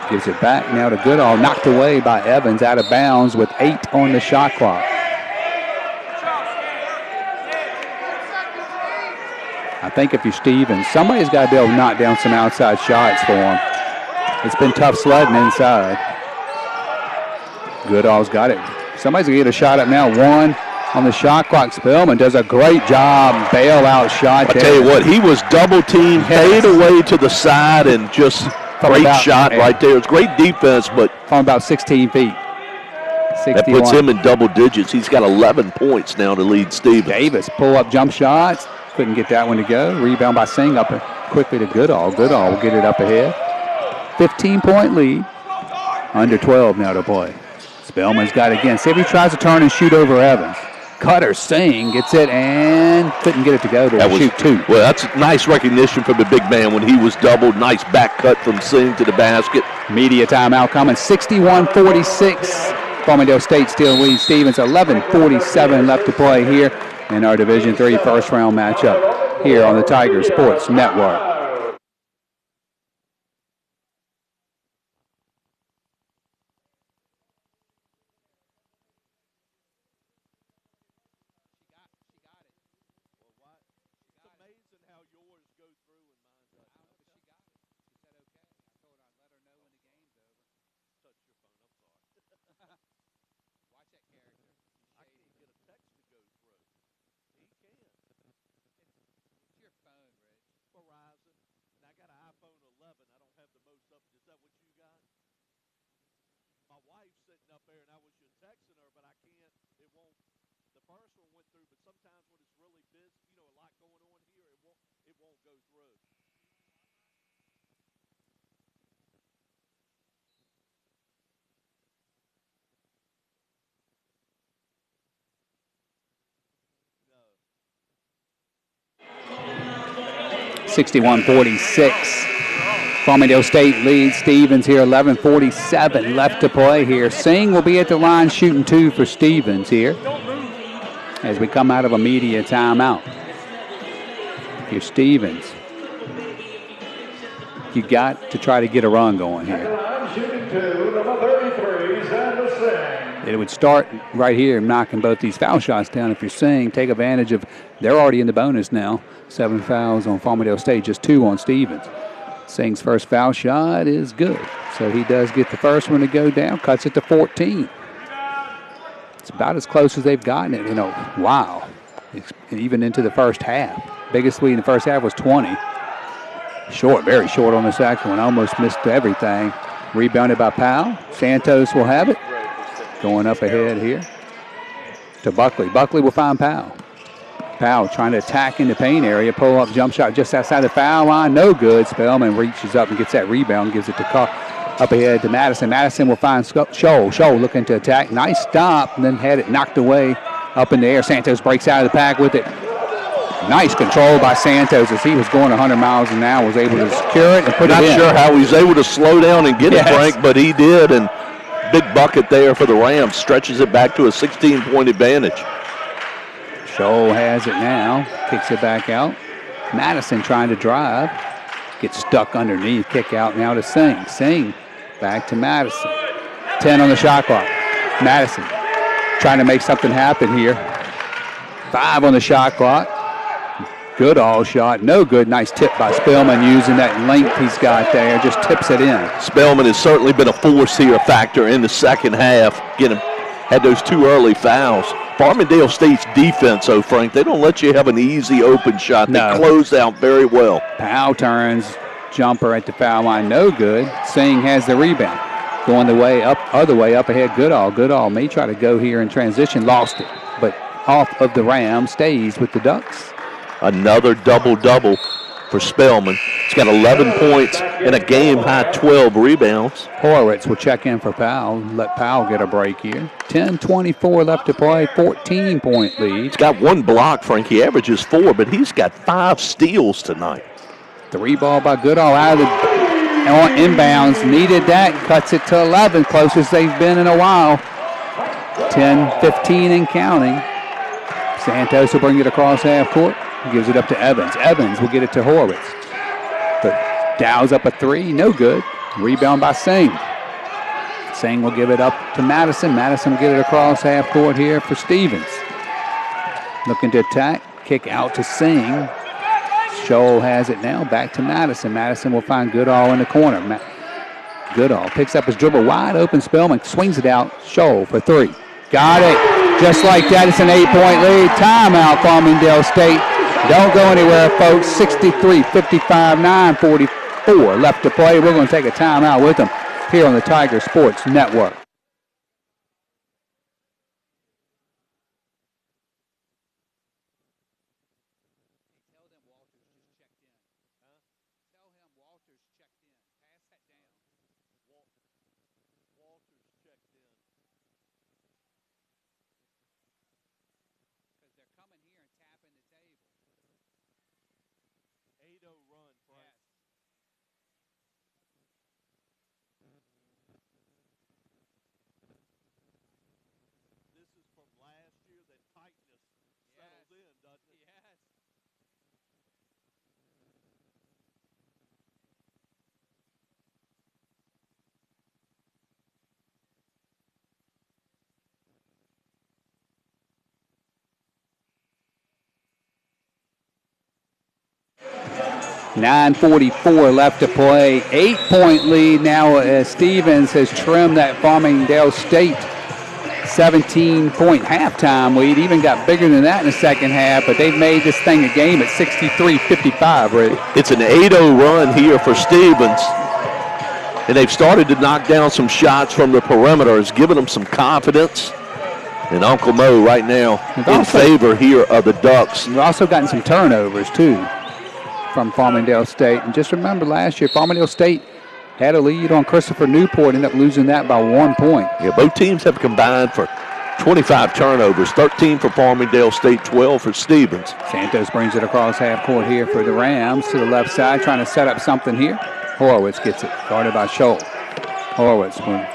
Gives it back now to Goodall. Knocked away by Evans out of bounds with 8 on the shot clock. I think if you're Stevens, somebody's got to be able to knock down some outside shots for him. It's been tough sledding inside. Goodall's got it. Somebody's going to get a shot up now. 1 on the shot clock. Spellman does a great job. Bailout shot. I tell you what, he was double teamed, fade away to the side, and just great shot right there. It's great defense, but from about 16 feet. 61. That puts him in double digits. He's got 11 points now to lead Stevens. Davis pull up jump shots. Couldn't get that one to go. Rebound by Singh up quickly to Goodall. Goodall will get it up ahead. 15-point lead. Under 12 now to play. Spellman's got it again. See if he tries to turn and shoot over Evans. Cutter Singh gets it and couldn't get it to go. But shoot 2. Well, that's nice recognition from the big man when he was doubled. Nice back cut from Singh to the basket. Media timeout coming. 61-46. Farmingdale State still leads Stevens. 11:47 left to play here in our Division III first-round matchup here on the Tiger Sports Network. (61-46). Farmingdale State leads Stevens here. 11:47 left to play here. Singh will be at the line shooting 2 for Stevens here as we come out of a media timeout. Here's Stevens. You got to try to get a run going here. It would start right here, knocking both these foul shots down. If you're saying take advantage of, they're already in the bonus now. 7 fouls on Farmingdale State, just 2 on Stevens. Sing's first foul shot is good. So he does get the first one to go down, cuts it to 14. It's about as close as they've gotten it in a while, even into the first half. Biggest lead in the first half was 20. Short, very short on the second one. Almost missed everything. Rebounded by Powell. Santos will have it. Going up ahead here to Buckley. Buckley will find Powell. Powell trying to attack in the paint area. Pull up jump shot just outside the foul line. No good. Spellman reaches up and gets that rebound. Gives it to up ahead to Madison. Madison will find Scholl. Scholl looking to attack. Nice stop. And then had it knocked away up in the air. Santos breaks out of the pack with it. Nice control by Santos as he was going 100 miles an hour. Was able to secure it and put it in. Not sure how he was able to slow down and get it, Frank, but he did. And big bucket there for the Rams. Stretches it back to a 16-point advantage. Scholl has it now. Kicks it back out. Madison trying to drive. Gets stuck underneath. Kick out now to Sing. Sing back to Madison. 10 on the shot clock. Madison trying to make something happen here. 5 on the shot clock. Good all shot. No good. Nice tip by Spellman using that length he's got there. Just tips it in. Spellman has certainly been a force here, factor in the second half. Had those 2 early fouls. Farmingdale State's defense, though, Frank, they don't let you have an easy open shot. They close out very well. Powell turns. Jumper at the foul line. No good. Singh has the rebound. Going the way up, other way up ahead. Goodall may try to go here in transition. Lost it. But off of the Rams, stays with the Ducks. Another double-double for Spellman. He's got 11 points and a game-high 12 rebounds. Horowitz will check in for Powell. Let Powell get a break here. 10:24 left to play. 14-point lead. He's got 1 block, Frank. He averages 4, but he's got 5 steals tonight. 3 ball by Goodall out of the on inbounds. Needed that. Cuts it to 11. Closest they've been in a while. 10-15 and counting. Santos will bring it across half court. Gives it up to Evans. Evans will get it to Horowitz. But Dow's up a 3. No good. Rebound by Singh. Singh will give it up to Madison. Madison will get it across half court here for Stevens. Looking to attack. Kick out to Singh. Scholl has it now. Back to Madison. Madison will find Goodall in the corner. Goodall picks up his dribble. Wide open. Spellman swings it out. Scholl for 3. Got it. Just like that, it's an 8-point lead. Timeout, Farmingdale State. Don't go anywhere, folks. 63-55, 9:44 left to play. We're going to take a timeout with them here on the Tiger Sports Network. .44 left to play. 8-point lead now as Stevens has trimmed that Farmingdale State 17-point halftime lead. Even got bigger than that in the second half, but they've made this thing a game at 63-55, Rick. It's an 8-0 run here for Stevens. And they've started to knock down some shots from the perimeter. It's given them some confidence. And Uncle Mo right now in favor here of the Ducks. We've also gotten some turnovers, too, from Farmingdale State. And just remember last year, Farmingdale State had a lead on Christopher Newport, ended up losing that by 1 point. Yeah, both teams have combined for 25 turnovers, 13 for Farmingdale State, 12 for Stevens. Santos brings it across half court here for the Rams to the left side, trying to set up something here. Horowitz gets it, guarded by Scholl. Horowitz will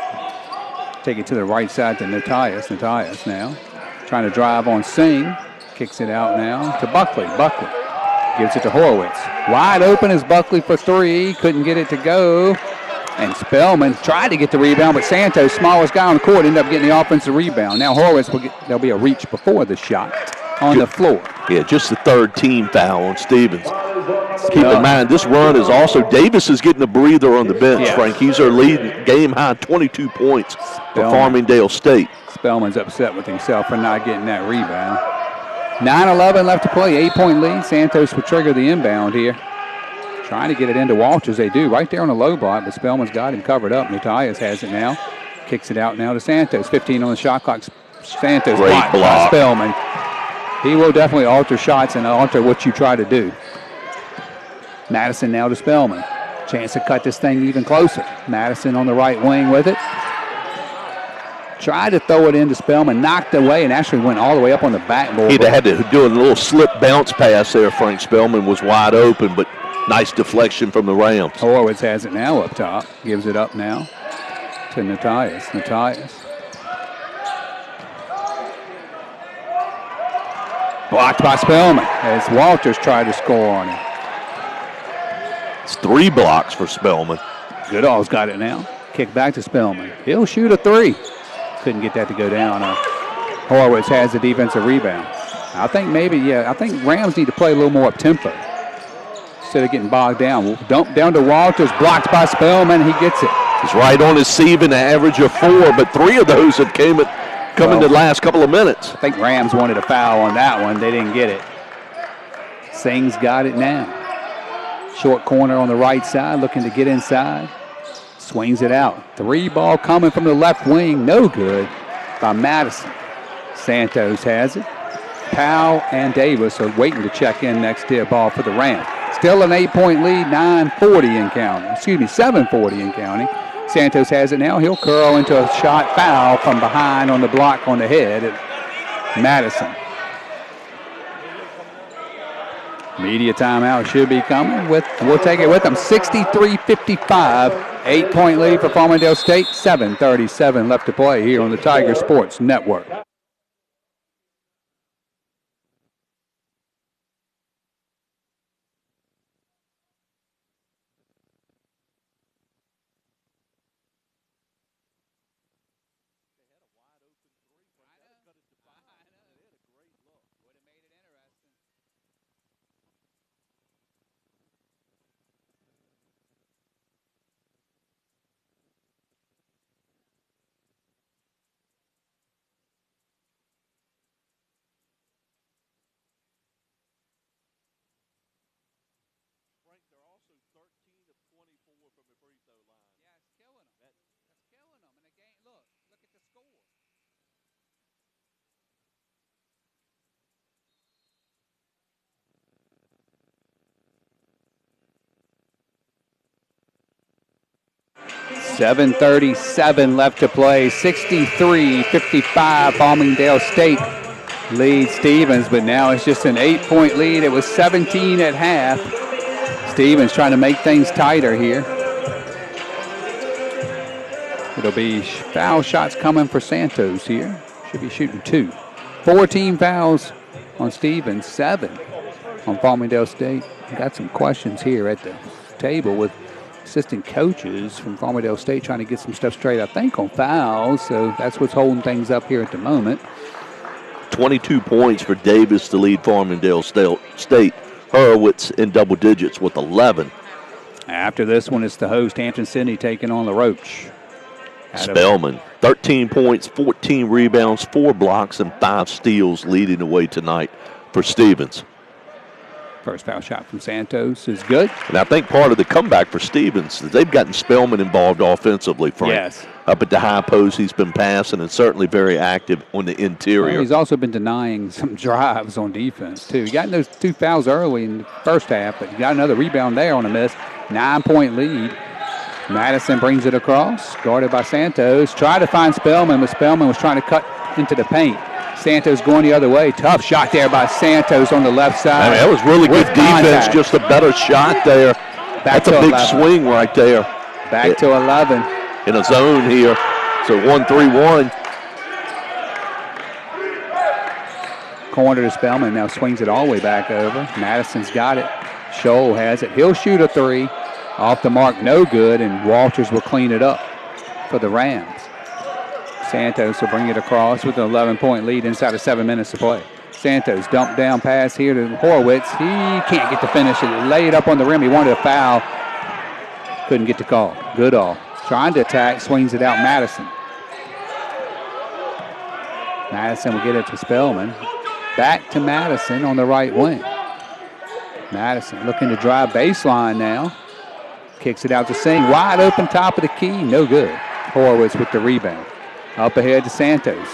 take it to the right side to Natias. Natias now trying to drive on Singh. Kicks it out now to Buckley. Buckley Gives it to Horowitz. Wide open is Buckley for three. Couldn't get it to go. And Spellman tried to get the rebound, but Santos, smallest guy on the court, ended up getting the offensive rebound. Now Horowitz there'll be a reach before the shot on the floor. Yeah, just the third team foul on Stevens. Keep in mind, this run is also, Davis is getting a breather on the bench, Frank. He's their lead, game high, 22 points for Farmingdale State. Spellman's upset with himself for not getting that rebound. 9:11 left to play, 8-point lead. Santos will trigger the inbound here. Trying to get it into Walters, they do, right there on the low block, but Spellman's got him covered up. Matthias has it now. Kicks it out now to Santos. 15 on the shot clock. Santos blocked by Spellman. He will definitely alter shots and alter what you try to do. Madison now to Spellman. Chance to cut this thing even closer. Madison on the right wing with it. Tried to throw it into Spellman, knocked away, and actually went all the way up on the backboard. He'd had to do a little slip bounce pass there. Frank Spellman was wide open, but nice deflection from the Rams. Horowitz has it now up top. Gives it up now to Matthias. Blocked by Spellman as Walters tried to score on him. It's 3 blocks for Spellman. Goodall's got it now. Kick back to Spellman. He'll shoot a 3. Couldn't get that to go down. Horowitz has the defensive rebound. I think Rams need to play a little more up-tempo instead of getting bogged down. Dump down to Walters, blocked by Spellman. He gets it. He's right on his sieve in the average of 4, but 3 of those have come in the last couple of minutes. I think Rams wanted a foul on that one. They didn't get it. Singh's got it now. Short corner on the right side, looking to get inside. Swings it out. 3 ball coming from the left wing. No good by Madison. Santos has it. Powell and Davis are waiting to check in next to a ball for the Rams. Still an 8-point lead, 9:40 in counting. 7:40 in counting. Santos has it now. He'll curl into a shot foul from behind on the block on the head at Madison. Media timeout should be coming. We'll take it with them. 63-55. 8-point lead for Farmingdale State. 7:37 left to play here on the Tiger Sports Network. .37 left to play. 63-55. Farmingdale State leads Stevens, but now it's just an 8-point lead. It was 17 at half. Stevens trying to make things tighter here. It'll be foul shots coming for Santos here. Should be shooting 2. 14 fouls on Stevens, 7 on Farmingdale State. Got some questions here at the table with assistant coaches from Farmingdale State trying to get some stuff straight, I think, on fouls. So that's what's holding things up here at the moment. 22 points for Davis to lead Farmingdale State. Horowitz in double digits with 11. After this one, it's the host, Hampton-Sydney, taking on LaRoche. Spellman, 13 points, 14 rebounds, 4 blocks, and 5 steals leading the way tonight for Stevens. First foul shot from Santos is good. And I think part of the comeback for Stevens is they've gotten Spellman involved offensively, Frank. Yes. Up at the high post, he's been passing and certainly very active on the interior. Well, he's also been denying some drives on defense, too. He got those 2 fouls early in the first half, but he got another rebound there on a miss. 9-point lead. Madison brings it across, guarded by Santos. Tried to find Spellman, but Spellman was trying to cut into the paint. Santos going the other way. Tough shot there by Santos on the left side. I mean, that was really good defense, just a better shot there. That's a big 11. Swing right there. Back to 11. In a zone here. So 1-3-1. corner to Spellman. Now swings it all the way back over. Madison's got it. Scholl has it. He'll shoot a three. Off the mark, no good, and Walters will clean it up for the Rams. Santos will bring it across with an 11-point lead inside of 7 minutes to play. Santos dump down pass here to Horowitz. He can't get to finish it. Laid up on the rim. He wanted a foul. Couldn't get the call. Goodall trying to attack, swings it out Madison. Madison will get it to Spellman. Back to Madison on the right wing. Madison looking to drive baseline now. Kicks it out to Singh. Wide open top of the key. No good. Horowitz with the rebound. Up ahead to Santos.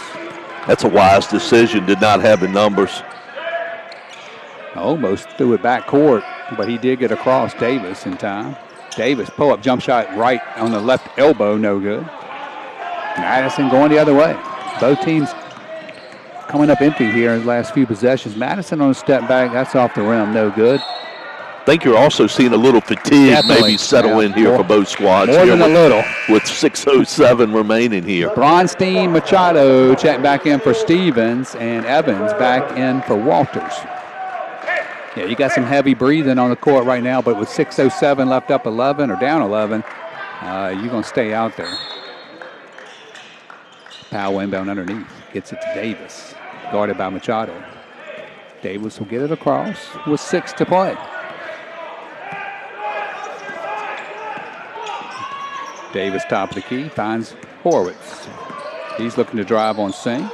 That's a wise decision. Did not have the numbers. Almost threw it back court, but he did get across Davis in time. Davis pull-up jump shot right on the left elbow. No good. Madison going the other way. Both teams coming up empty here in the last few possessions. Madison on a step back. That's off the rim. No good. I think you're also seeing a little fatigue maybe settle in here for both squads. More than a little. With 6:07 remaining here. Bronstein, Machado check back in for Stevens, and Evans back in for Walters. Yeah, you got some heavy breathing on the court right now, but with 6:07 left, up 11 or down 11, you're going to stay out there. Powell inbound underneath. Gets it to Davis. Guarded by Machado. Davis will get it across with 6 to play. Davis top of the key, finds Horowitz. He's looking to drive on Singh.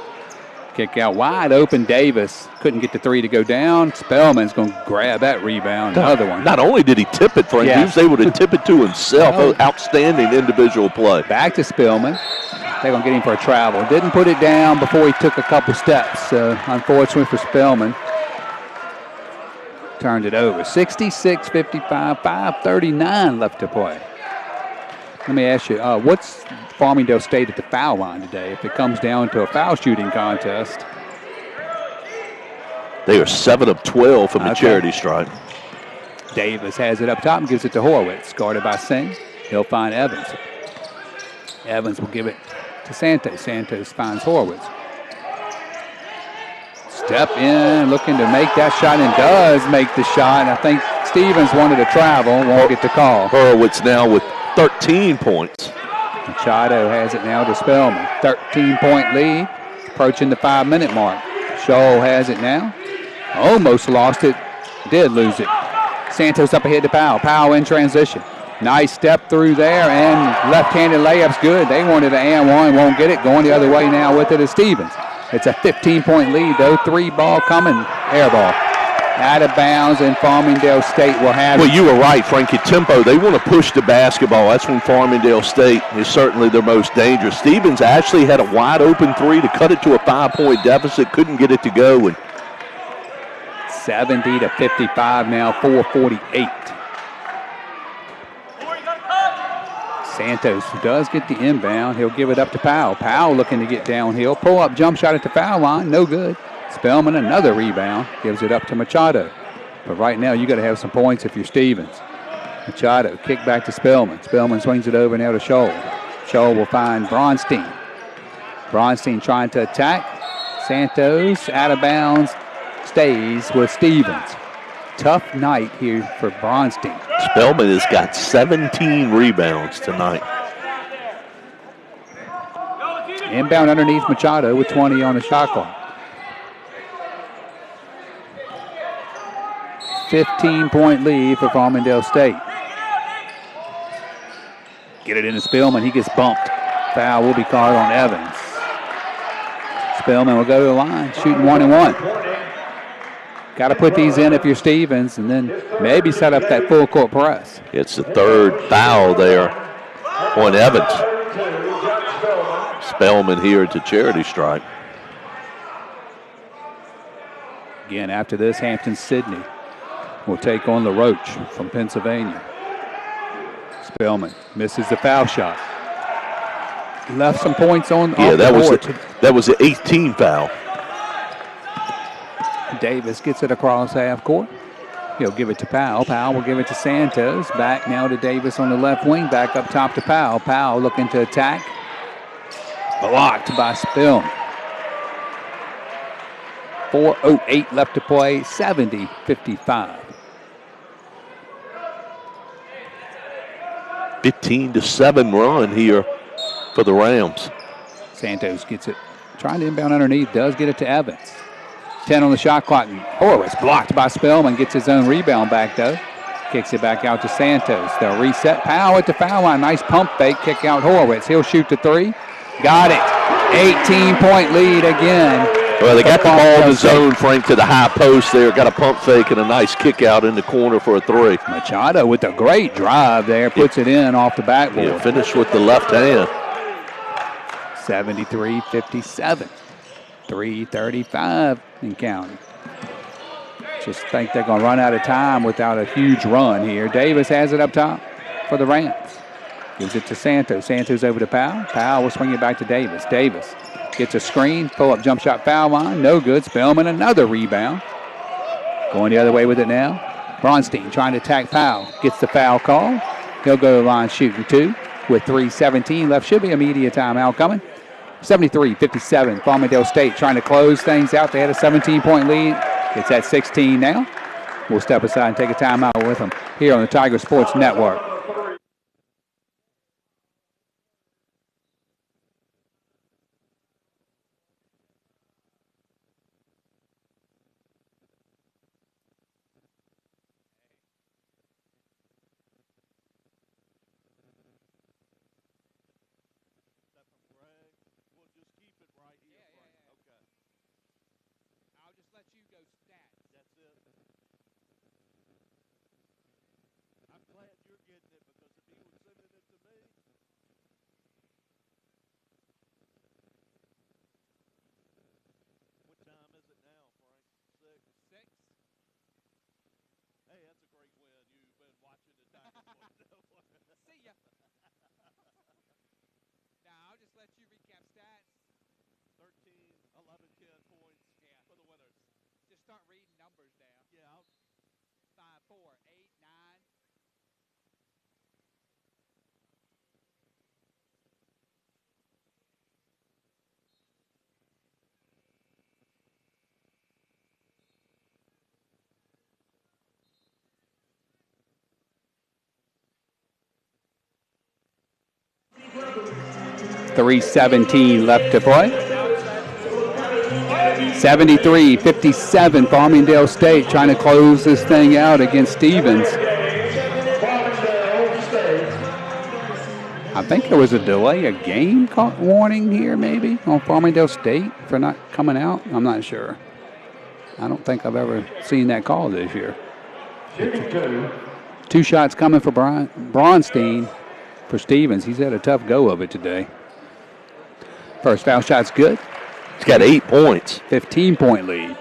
Kick out wide open. Davis couldn't get the three to go down. Spellman's going to grab that rebound. Another one. Not only did he tip it, Frank, he was able to tip it to himself. Outstanding individual play. Back to Spellman. They're going to get him for a travel. Didn't put it down before he took a couple steps. Unfortunately for Spellman. Turned it over. 66-55, 5:39 left to play. Let me ask you, what's Farmingdale State at the foul line today? If it comes down to a foul shooting contest. They are 7 of 12 from the charity stripe. Davis has it up top and gives it to Horowitz. Guarded by Singh. He'll find Evans. Evans will give it to Santos. Santos finds Horowitz. Step in, looking to make that shot, and does make the shot. I think Stevens wanted to travel, won't get the call. Horowitz now with 13 points. Machado has it now to Spellman. 13-point lead, approaching the 5-minute mark. Scholl has it now. Almost lost it, did lose it. Santos up ahead to Powell. Powell in transition. Nice step through there, and left-handed layup's good. They wanted an and one, won't get it. Going the other way now with it is Stevens. It's a 15-point lead, though. 3 ball coming, air ball. Out of bounds, and Farmingdale State will have it. Well, you were right, Frankie. Tempo, they want to push the basketball. That's when Farmingdale State is certainly their most dangerous. Stevens actually had a wide-open 3 to cut it to a 5-point deficit. Couldn't get it to go. And 70-55 now, 4:48. Santos does get the inbound. He'll give it up to Powell. Powell looking to get downhill. Pull-up jump shot at the foul line. No good. Spellman another rebound. Gives it up to Machado. But right now you got to have some points if you're Stevens. Machado kick back to Spellman. Spellman swings it over now to Scholl. Scholl will find Bronstein. Bronstein trying to attack. Santos out of bounds. Stays with Stevens. Tough night here for Bronstein. Spellman has got 17 rebounds tonight. Inbound underneath Machado with 20 on the shot clock. 15-point lead for Farmingdale State. Get it into Spellman. He gets bumped. Foul will be called on Evans. Spellman will go to the line, shooting 1 and 1. Got to put these in if you're Stevens, and then maybe set up that full court press. It's the 3rd foul there on Evans. Spellman here at the charity stripe. Again, after this, Hampton-Sydney will take on LaRoche from Pennsylvania. Spellman misses the foul shot. Left some points on. Yeah, that was the 18th foul. Davis gets it across half court. He'll give it to Powell. Powell will give it to Santos. Back now to Davis on the left wing. Back up top to Powell. Powell looking to attack. Blocked by Spellman. 4:08 left to play, 70-55. 15-7 run here for the Rams. Santos gets it, trying to inbound underneath, does get it to Evans. 10 on the shot clock. Horowitz blocked by Spellman, gets his own rebound back though. Kicks it back out to Santos. They'll reset. Powell at the foul line. Nice pump fake. Kick out Horowitz. He'll shoot the three. Got it. 18-point lead again. Well, they got the ball in the zone, Frank, to the high post there. Got a pump fake and a nice kick out in the corner for a three. Machado with a great drive there. Puts it in off the backboard. Yeah, finished with the left hand. 73-57. 3:35 in counting. Just think they're going to run out of time without a huge run here. Davis has it up top for the Rams. Gives it to Santos. Santos over to Powell. Powell will swing it back to Davis. Davis gets a screen. Pull-up jump shot foul line. No good. Spellman another rebound. Going the other way with it now. Bronstein trying to attack Powell. Gets the foul call. He'll go to the line shooting two with 3:17 left. Should be a media timeout coming. 73-57. Farmingdale State trying to close things out. They had a 17-point lead. It's at 16 now. We'll step aside and take a timeout with them here on the Tiger Sports Network. Start reading numbers down. Yeah. 5, 4, 8, 9. .317 left to play. 73-57, Farmingdale State trying to close this thing out against Stevens. I think there was a delay of game warning here maybe on Farmingdale State for not coming out. I'm not sure. I don't think I've ever seen that call this year. 2 shots coming for Bronstein for Stevens. He's had a tough go of it today. First foul shot's good. He's got 8 points. 15-point lead.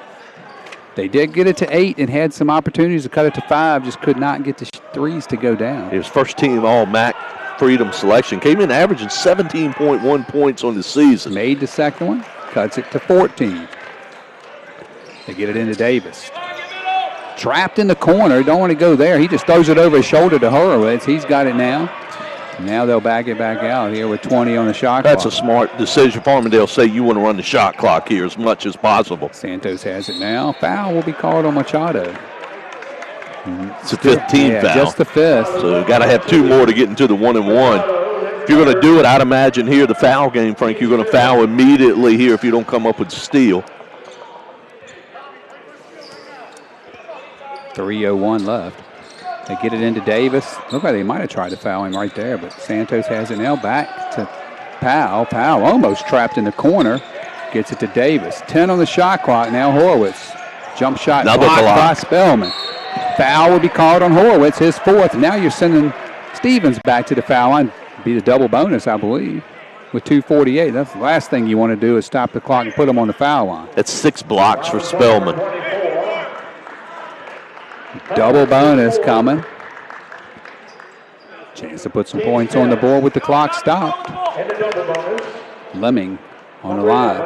They did get it to 8 and had some opportunities to cut it to 5, just could not get the threes to go down. His first team All-MAC Freedom selection. Came in averaging 17.1 points on the season. Made the second one, cuts it to 14. They get it into Davis. Trapped in the corner, don't want to go there. He just throws it over his shoulder to Horowitz. He's got it now. Now they'll back it back out here with 20 on the shot clock. That's a smart decision. Farmingdale say you want to run the shot clock here as much as possible. Santos has it now. Foul will be called on Machado. It's a 15th foul. Just the 5th. So got to have 2 more to get into the 1-and-1. If you're going to do it, I'd imagine here the foul game, Frank, you're going to foul immediately here if you don't come up with steal. 3:01 left. They get it into Davis. Look like they might have tried to foul him right there, but Santos has it now back to Powell. Powell almost trapped in the corner. Gets it to Davis. 10 on the shot clock. Now Horowitz. Jump shot blocked by Spellman. Foul will be called on Horowitz, his 4th. Now you're sending Stevens back to the foul line. Be the double bonus, I believe, with 2:48. That's the last thing you want to do is stop the clock and put him on the foul line. That's 6 blocks for Spellman. Double bonus coming. Chance to put some points on the board with the clock stopped. Lemming on the line.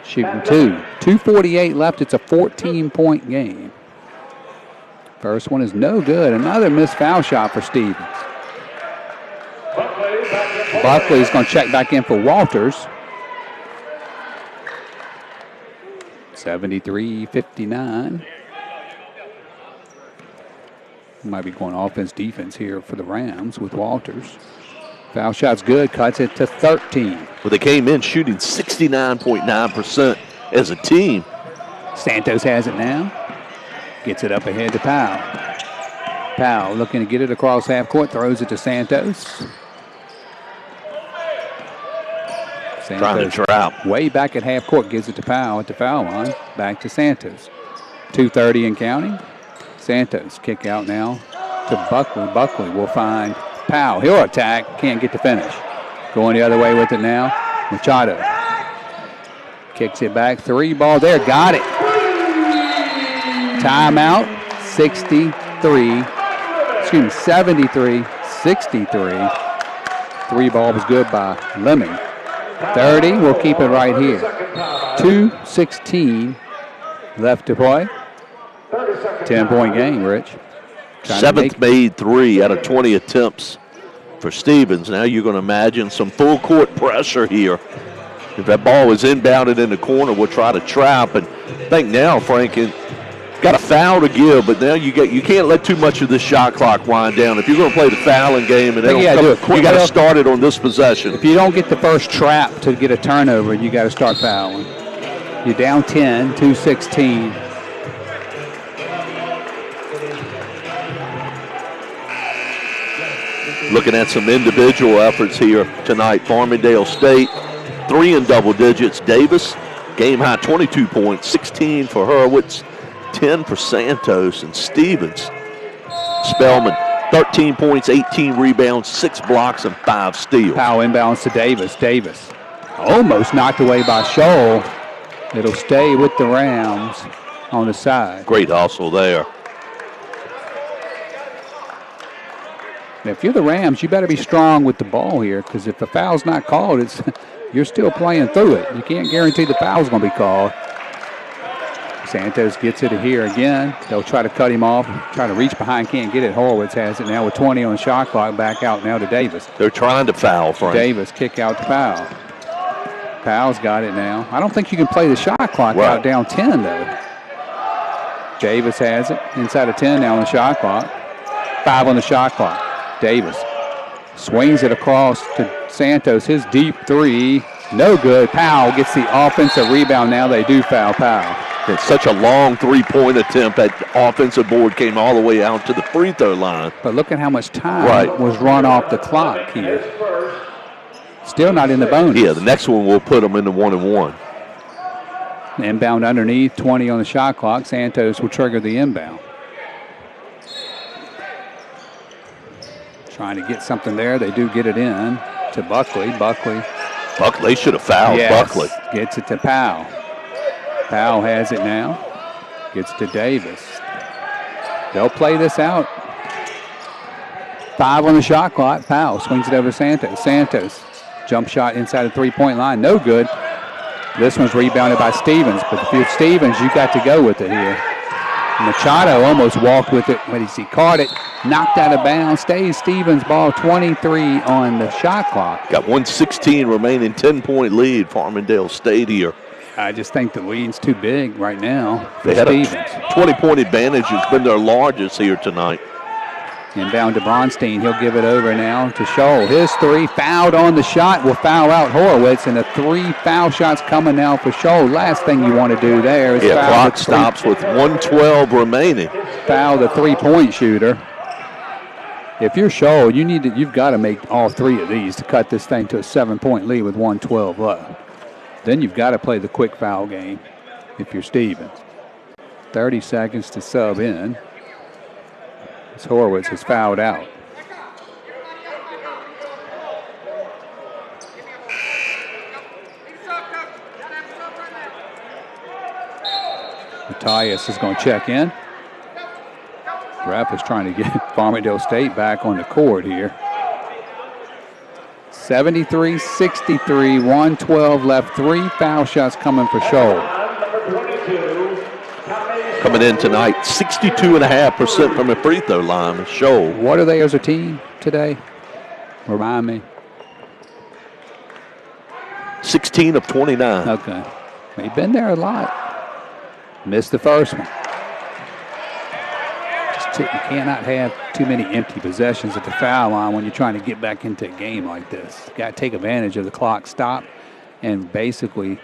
Shooting 2. 2:48 left. It's a 14-point game. First one is no good. Another missed foul shot for Stevens. Buckley's going to check back in for Walters. 73-59. Might be going offense, defense here for the Rams with Walters. Foul shot's good, cuts it to 13. Well, they came in shooting 69.9% as a team. Santos has it now. Gets it up ahead to Powell. Powell looking to get it across half court, throws it to Santos. Trying to trap. Way back at half court, gives it to Powell at the foul line. Back to Santos. 2:30 and counting. Santos kick out now to Buckley. Buckley will find Powell. He'll attack. Can't get the finish. Going the other way with it now. Machado. Kicks it back. 3 ball there. Got it. Timeout. 73-63. 3 ball was good by Lemon. 30. We'll keep it right here. 2:16 left to play. 10-point game, Rich. Seventh made 3 out of 20 attempts for Stevens. Now you're going to imagine some full court pressure here. If that ball is inbounded in the corner, we'll try to trap. And I think now, Frank, got a foul to give, but now you can't let too much of this shot clock wind down. If you're going to play the fouling game and you got to start it on this possession. If you don't get the first trap to get a turnover, you got to start fouling. You're down 10, 2:16. Looking at some individual efforts here tonight. Farmingdale State, 3 in double digits. Davis, game high 22 points, 16 for Hurwitz, 10 for Santos. And Stevens, Spellman, 13 points, 18 rebounds, 6 blocks, and 5 steals. Powell inbounds to Davis. Davis almost knocked away by Scholl. It'll stay with the Rams on the side. Great hustle there. Now, if you're the Rams, you better be strong with the ball here, because if the foul's not called, you're still playing through it. You can't guarantee the foul's going to be called. Santos gets it here again. They'll try to cut him off, try to reach behind, can't get it. Horowitz has it now with 20 on the shot clock. Back out now to Davis. They're trying to foul, Frank. Davis kick out to Powell. Powell's got it now. I don't think you can play the shot clock out down 10, though. Davis has it inside of 10 now on the shot clock. 5 on the shot clock. Davis swings it across to Santos. His deep 3, no good. Powell gets the offensive rebound. Now they do foul Powell. It's such a long 3-point attempt. That offensive board came all the way out to the free throw line. But look at how much time was run off the clock here. Still not in the bonus. Yeah, the next one will put them in the 1-and-1. Inbound underneath, 20 on the shot clock. Santos will trigger the inbound. Trying to get something there. They do get it in to Buckley. Buckley should have fouled Buckley. Gets it to Powell. Powell has it now. Gets to Davis. They'll play this out. 5 on the shot clock. Powell swings it over to Santos. Santos, jump shot inside the 3-point line. No good. This one's rebounded by Stevens. But if you're Stevens, you got to go with it here. Machado almost walked with it, but he caught it, knocked out of bounds, stays Stevens' ball, 23 on the shot clock. Got 1:16 remaining, 10-point lead, Farmingdale State here. I just think the lead's too big right now for They had Stevens. a 20-point advantage. It's been their largest here tonight. Inbound to Bronstein. He'll give it over now to Scholl. His 3 fouled on the shot. Will foul out Horowitz, and the 3 foul shots coming now for Scholl. Last thing you want to do there is foul clock stops with 1:12 remaining. Foul the 3-point shooter. If you're Scholl, you've got to make all 3 of these to cut this thing to a 7-point lead with 1:12 left. Then you've got to play the quick foul game if you're Stevens. 30 seconds to sub in. Horowitz is fouled out. Matthias is going to check in. Ref is trying to get Farmingdale State back on the court here. 73-63, 1:12 left. 3 foul shots coming for Scholl. Coming in tonight, 62.5% from the free throw line. Scholl. What are they as a team today? Remind me. 16 of 29. Okay. They've been there a lot. Missed the first one. You cannot have too many empty possessions at the foul line when you're trying to get back into a game like this. You got to take advantage of the clock stop and basically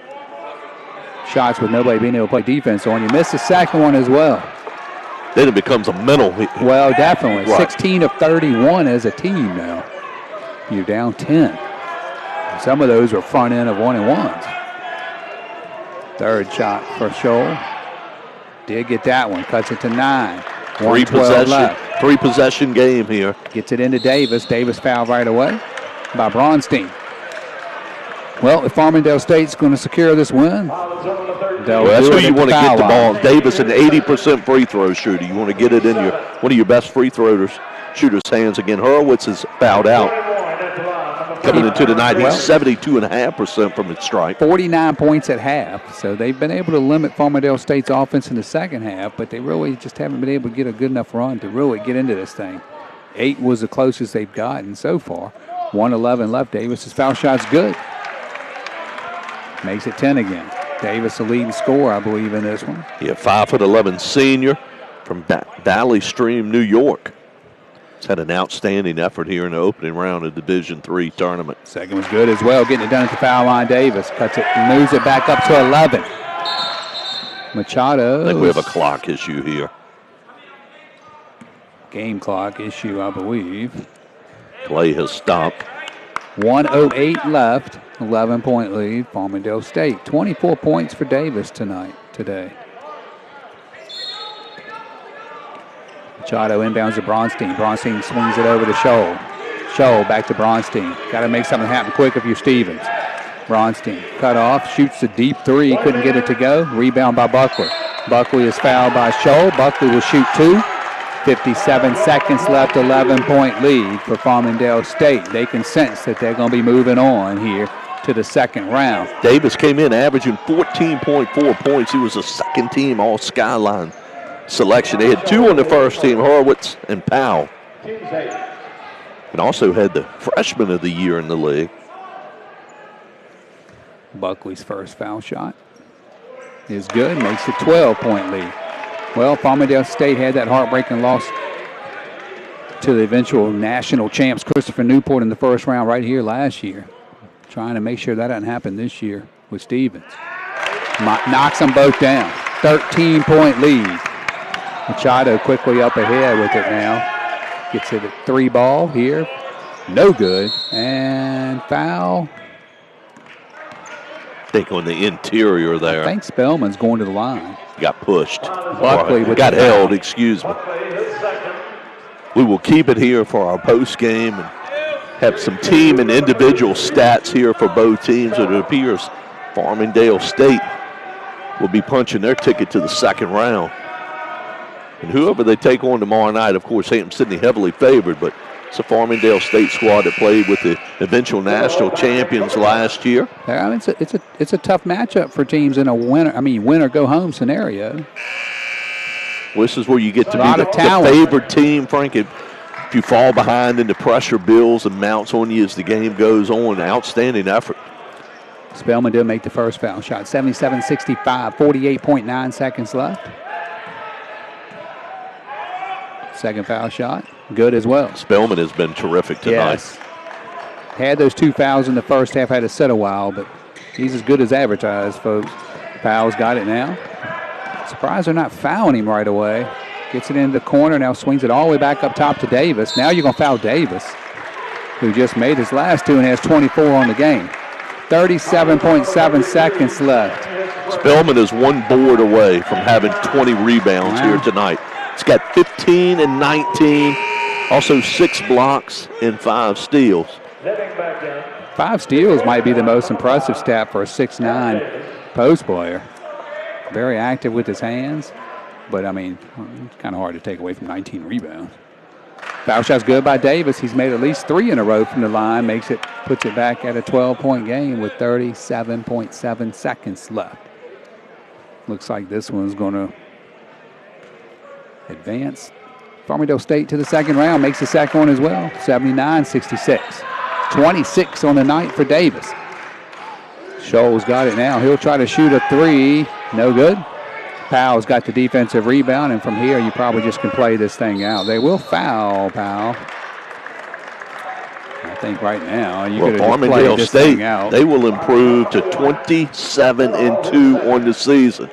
shots with nobody being able to play defense on. You missed the second one as well. Then it becomes a mental. Well, definitely. Right. 16 of 31 as a team now. You're down 10. Some of those are front end of 1-and-1s. Third shot for Scholl. Did get that one. Cuts it to 9. Three possession game here. Gets it into Davis. Davis fouled right away by Bronstein. Well, if Farmingdale State's going to secure this win, that's where you want to get the ball. Davis, an 80% free throw shooter. You want to get it in one of your best free shooters' hands. Again, Hurwitz is fouled out. Coming into the night, he's 72.5% from his strike. 49 points at half. So they've been able to limit Farmingdale State's offense in the second half, but they really just haven't been able to get a good enough run to really get into this thing. 8 was the closest they've gotten so far. 1:11 left. Davis's foul shot's good. Makes it 10 again. Davis, the leading scorer, I believe, in this one. Yeah, 5'11" senior from Valley Stream, New York. He's had an outstanding effort here in the opening round of the Division III tournament. Second was good as well. Getting it done at the foul line. Davis cuts it, moves it back up to 11. Machado. I think we have a clock issue here. Game clock issue, I believe. Play has stopped. 1:08 left. 11-point lead, Farmingdale State. 24 points for Davis today. Machado inbounds to Bronstein. Bronstein swings it over to Scholl. Scholl back to Bronstein. Got to make something happen quick if you're Stevens. Bronstein cut off, shoots a deep three, couldn't get it to go. Rebound by Buckley. Buckley is fouled by Scholl. Buckley will shoot 2. 57 seconds left, 11-point lead for Farmingdale State. They can sense that they're going to be moving on here to the second round. Davis came in averaging 14.4 points. He was a second team all Skyline selection. They had 2 on the first team, Horowitz and Powell. And also had the freshman of the year in the league. Buckley's first foul shot is good, makes it 12-point lead. Well, Farmingdale State had that heartbreaking loss to the eventual national champs, Christopher Newport, in the first round right here last year. Trying to make sure that doesn't happen this year with Stevens. Knocks them both down. 13-point lead. Machado quickly up ahead with it now. Gets it at 3 ball here. No good. And foul. I think on the interior there. I think Spellman's going to the line. Got pushed. Buckley with got held, excuse me. We will keep it here for our post game and have some team and individual stats here for both teams. It appears Farmingdale State will be punching their ticket to the second round. And whoever they take on tomorrow night, of course, Hampton-Sydney heavily favored, but it's a Farmingdale State squad that played with the eventual national champions last year. I mean, it's a tough matchup for teams in a win or go home scenario. Well, this is where you get to be the favored team, Frank. If you fall behind and the pressure builds and mounts on you as the game goes on, outstanding effort. Spellman did make the first foul shot. 77-65, 48.9 seconds left. Second foul shot, good as well. Spellman has been terrific tonight. Yes. Had those 2 fouls in the first half, had to sit a while, but he's as good as advertised, folks. Powell's got it now. Surprised they're not fouling him right away. Gets it into the corner, now swings it all the way back up top to Davis. Now you're going to foul Davis, who just made his last 2 and has 24 on the game. 37.7 seconds left. Spellman is 1 board away from having 20 rebounds here tonight. He's got 15 and 19, also 6 blocks and 5 steals. 5 steals might be the most impressive stat for a 6'9" post player. Very active with his hands, but I mean, it's kind of hard to take away from 19 rebounds. Foul shot's good by Davis. He's made at least 3 in a row from the line, puts it back at a 12-point game with 37.7 seconds left. Looks like this one's going to advance Farmingdale State to the second round. Makes the second one as well. 79-66. 26 on the night for Davis. Scholl's got it now. He'll try to shoot a 3. No good. Powell's got the defensive rebound, and from here you probably just can play this thing out. They will foul Powell. I think right now you could have played Farmingdale this State, thing out. they will improve to 27-2 on the season.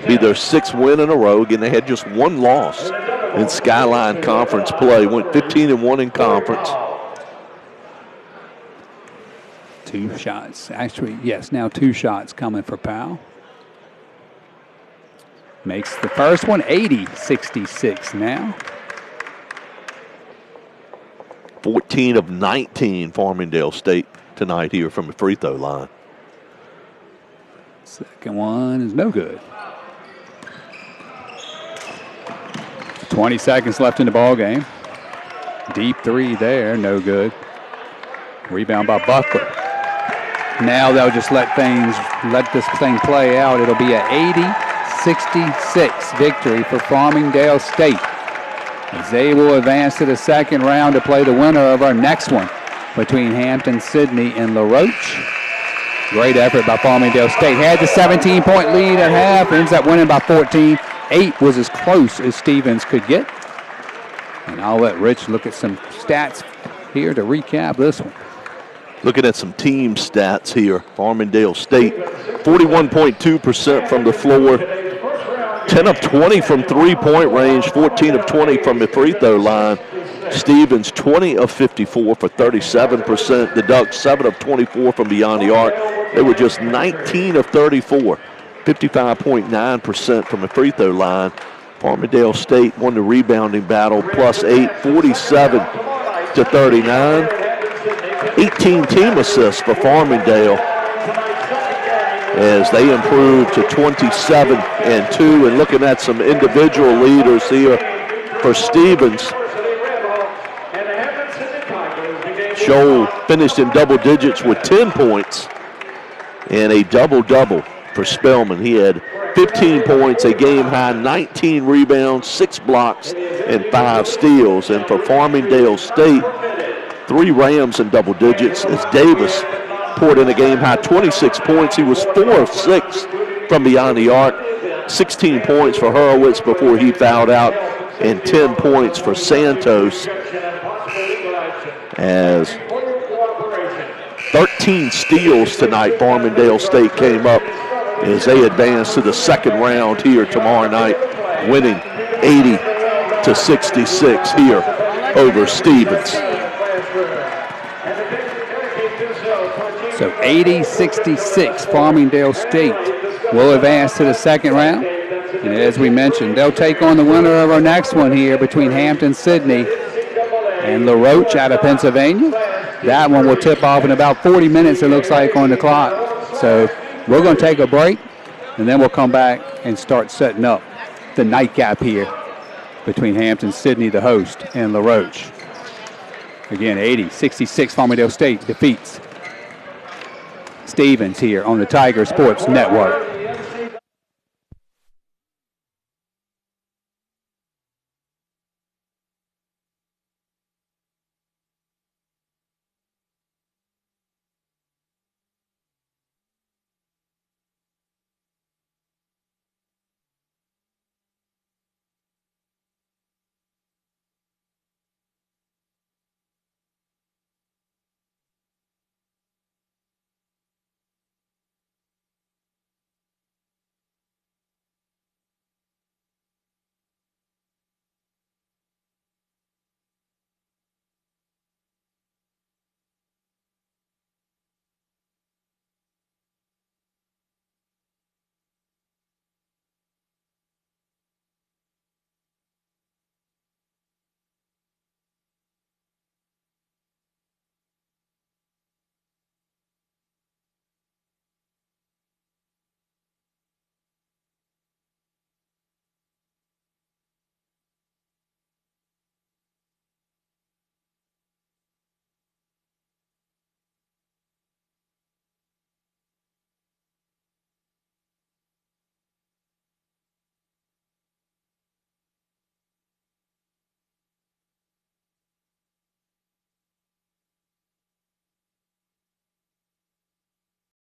Be their 6th win in a row. Again, they had just 1 loss in Skyline Conference play. Went 15-1 in conference. 2 shots. Actually, yes, now 2 shots coming for Powell. Makes the first one 80-66 now. 14 of 19 Farmingdale State tonight here from the free throw line. Second one is no good. 20 seconds left in the ball game. Deep 3 there, no good. Rebound by Buckler. Now they'll just let this thing play out. It'll be an 80-66 victory for Farmingdale State, as they will advance to the second round to play the winner of our next one between Hampton-Sydney and LaRoche. Great effort by Farmingdale State. Had the 17-point lead at half, ends up winning by 14. 8 was as close as Stevens could get. And I'll let Rich look at some stats here to recap this one. Looking at some team stats here, Farmingdale State, 41.2% from the floor, 10 of 20 from three-point range, 14 of 20 from the free throw line. Stevens, 20 of 54 for 37%. The Ducks, 7 of 24 from beyond the arc. They were just 19 of 34, 55.9% from the free throw line. Farmingdale State won the rebounding battle, +8, 47-39. 18 team assists for Farmingdale as they improve to 27-2. And looking at some individual leaders here for Stevens, Scholl finished in double digits with 10 points and a double-double for Spellman. He had 15 points, a game-high 19 rebounds, 6 blocks, and 5 steals. And for Farmingdale State, 3 Rams in double digits as Davis poured in a game-high 26 points. He was 4 of 6 from beyond the arc, 16 points for Horowitz before he fouled out, and 10 points for Santos, as 13 steals tonight. Farmingdale State came up as they advance to the second round here tomorrow night, winning 80-66 here over Stevens. So 80-66, Farmingdale State will advance to the second round. And as we mentioned, they'll take on the winner of our next one here between Hampton-Sydney and LaRoche out of Pennsylvania. That one will tip off in about 40 minutes, it looks like, on the clock. So we're going to take a break, and then we'll come back and start setting up the nightcap here between Hampton-Sydney, the host, and LaRoche. Again, 80-66, Farmingdale State defeats Stevens here on the Tiger Sports Network.